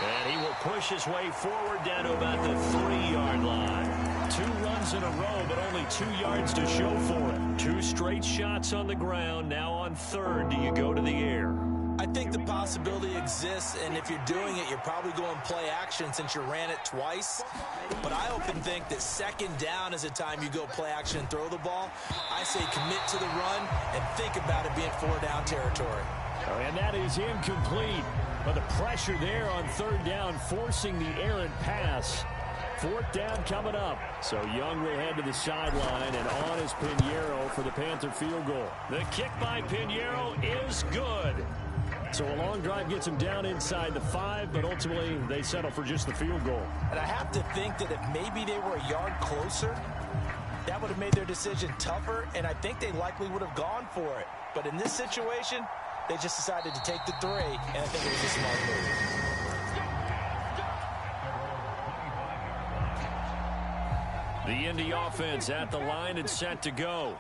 And he will push his way forward down to about the 3-yard line. 2 runs in a row, but only 2 yards to show for it. 2 straight shots on the ground. Now on 3rd, do you go to the air? I think the possibility exists, and if you're doing it, you're probably going play action since you ran it twice. But I often think that 2nd down is the time you go play action and throw the ball. I say commit to the run and think about it being 4-down territory. And that is incomplete. But the pressure there on 3rd down, forcing the errant pass. 4th down coming up. So Young will head to the sideline, and on is Pinheiro for the Panther field goal. The kick by Pinheiro is good. So a long drive gets him down inside the 5, but ultimately they settle for just the field goal. And I have to think that if maybe they were a yard closer, that would have made their decision tougher, and I think they likely would have gone for it. But in this situation, they just decided to take the 3, and I think it was a smart move. The Indy offense at the line and set to go.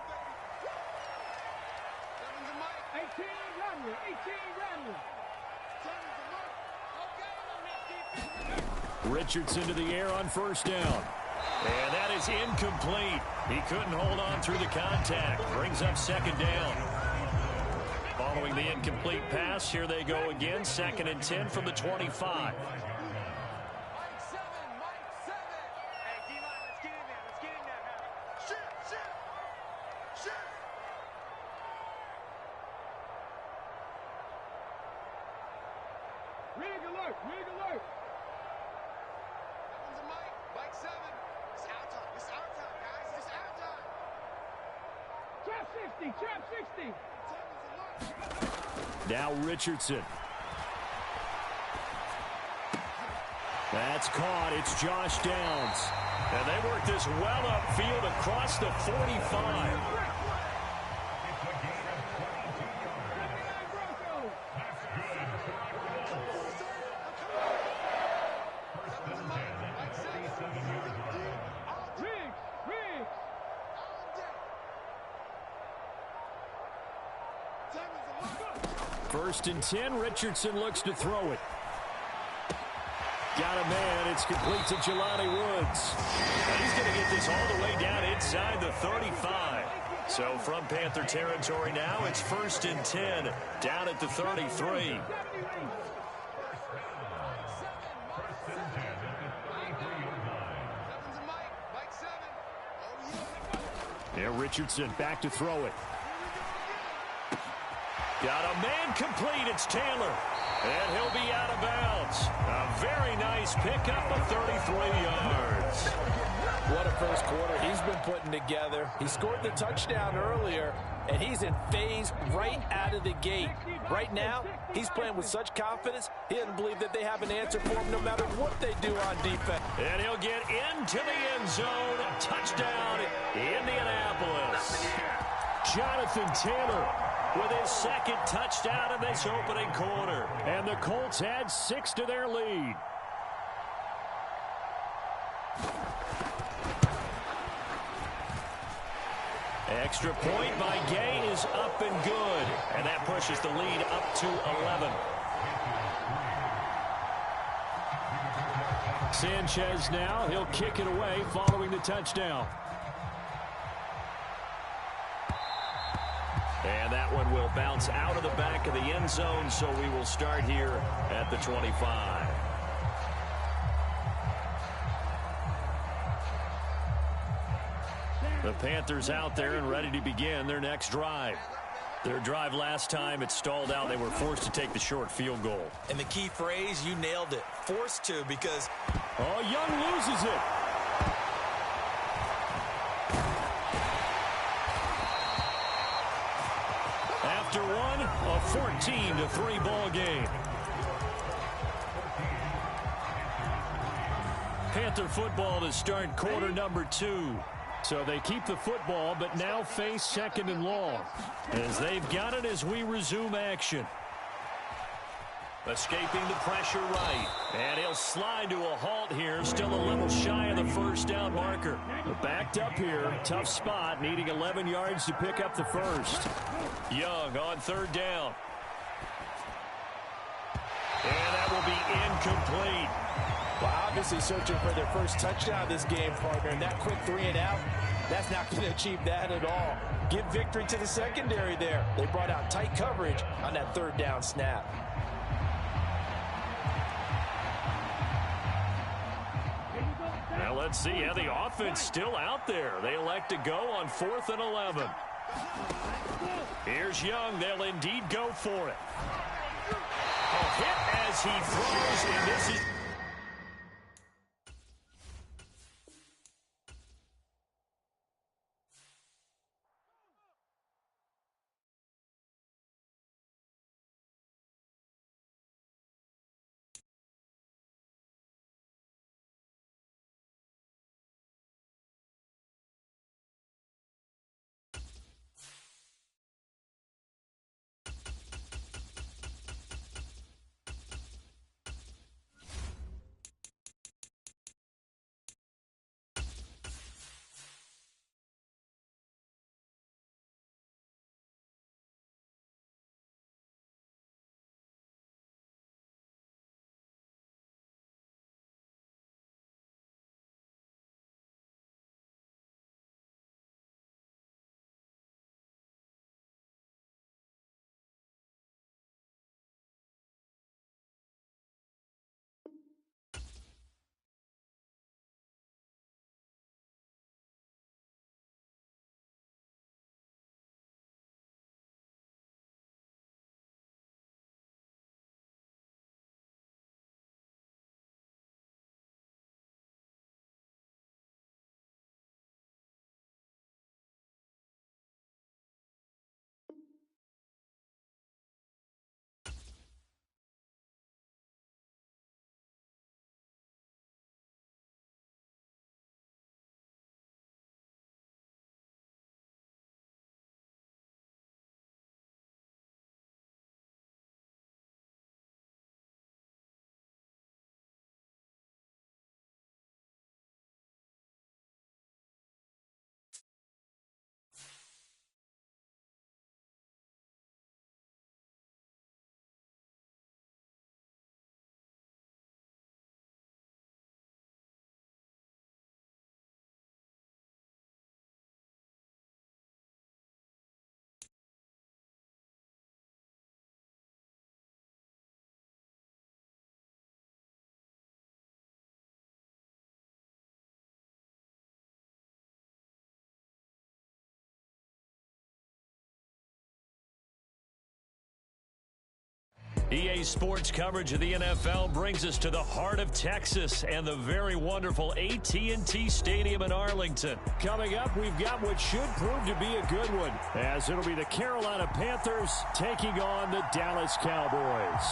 Richardson to the air on 1st down. And that is incomplete. He couldn't hold on through the contact. Brings up second down. Following the incomplete pass, here they go again. 2nd and 10 from the 25. Rig alert! Rig alert! That one's a Mike. Mike 7. It's our time. It's our time, guys. It's our time. Trap 60. Trap 60. Now Richardson. That's caught. It's Josh Downs. And they work this well upfield across the 45. First and 10, Richardson looks to throw it. Got a man, it's complete to Jelani Woods. And he's going to get this all the way down inside the 35. So from Panther territory now, it's 1st and 10, down at the 33. There, Richardson back to throw it. Got a man complete. It's Taylor. And he'll be out of bounds. A very nice pickup of 33 yards. What a first quarter he's been putting together. He scored the touchdown earlier, and he's in phase right out of the gate. Right now, he's playing with such confidence, he doesn't believe that they have an answer for him no matter what they do on defense. And he'll get into the end zone. Touchdown, Indianapolis. Jonathan Taylor with his 2nd touchdown in this opening quarter. And the Colts add 6 to their lead. Extra point by Gay is up and good. And that pushes the lead up to 11. Sanchez now, he'll kick it away following the touchdown. And that one will bounce out of the back of the end zone, so we will start here at the 25. The Panthers out there and ready to begin their next drive. Their drive last time, it stalled out. They were forced to take the short field goal. And the key phrase, you nailed it. Forced to, because... Oh, Young loses it. After one, a 14-3 ball game. Panther football to start quarter number 2. So they keep the football, but now face 2nd and long. As they've got it as we resume action. Escaping the pressure right. And he'll slide to a halt here. Still a little shy of the first down marker. But backed up here. Tough spot. Needing 11 yards to pick up the first. Young on 3rd down. And that will be incomplete. Well, obviously searching for their first touchdown this game, partner. And that quick 3 and out, that's not going to achieve that at all. Give victory to the secondary there. They brought out tight coverage on that 3rd down snap. Now let's see how the offense still out there. They elect to go on 4th and 11. Here's Young. They'll indeed go for it. A hit as he throws, and this is... EA Sports coverage of the NFL brings us to the heart of Texas and the very wonderful AT&T Stadium in Arlington. Coming up, we've got what should prove to be a good one, as it'll be the Carolina Panthers taking on the Dallas Cowboys.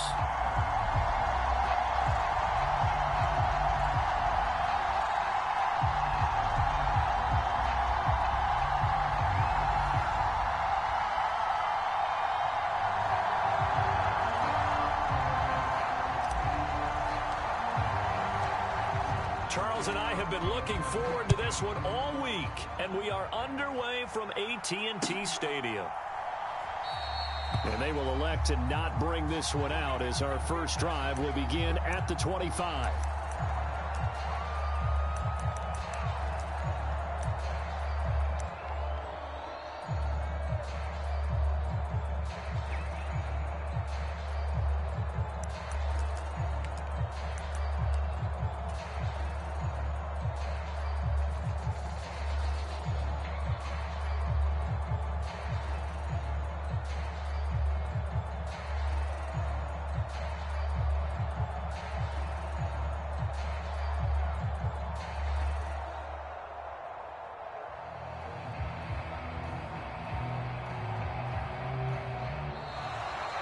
Charles and I have been looking forward to this one all week, and we are underway from AT&T Stadium. And they will elect to not bring this one out, as our first drive will begin at the 25.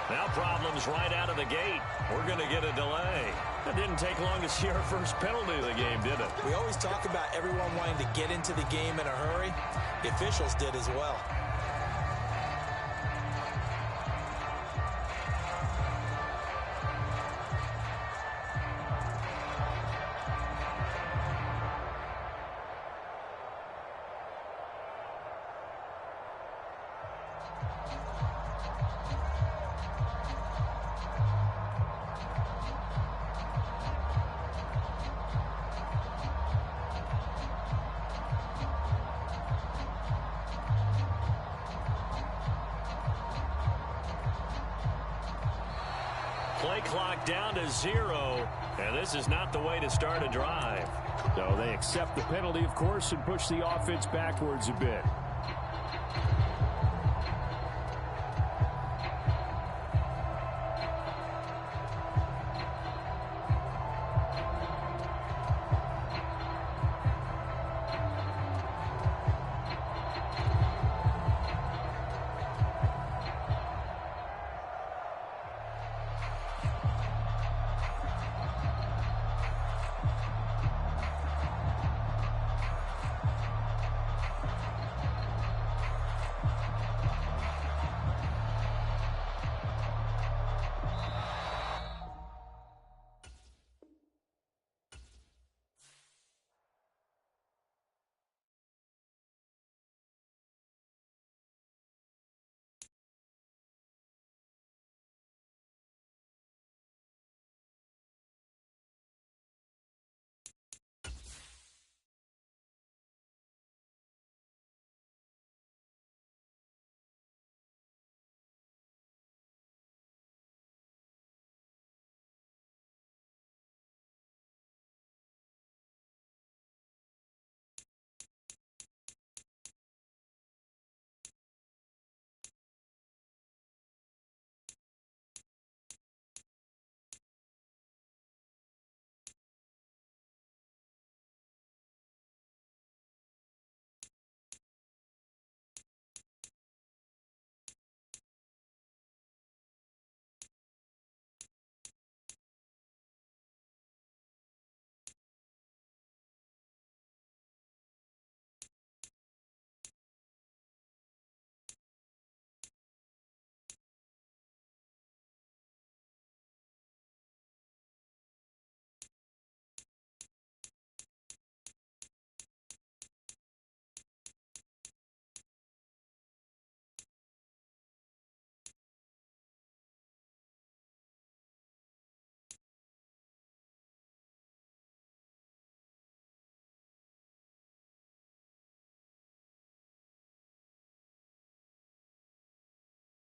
Now problems right out of the gate. We're going to get a delay. It didn't take long to see our first penalty of the game, did it? We always talk about everyone wanting to get into the game in a hurry. The officials did as well. Play clock down to 0, and this is not the way to start a drive. So they accept the penalty, of course, and push the offense backwards a bit.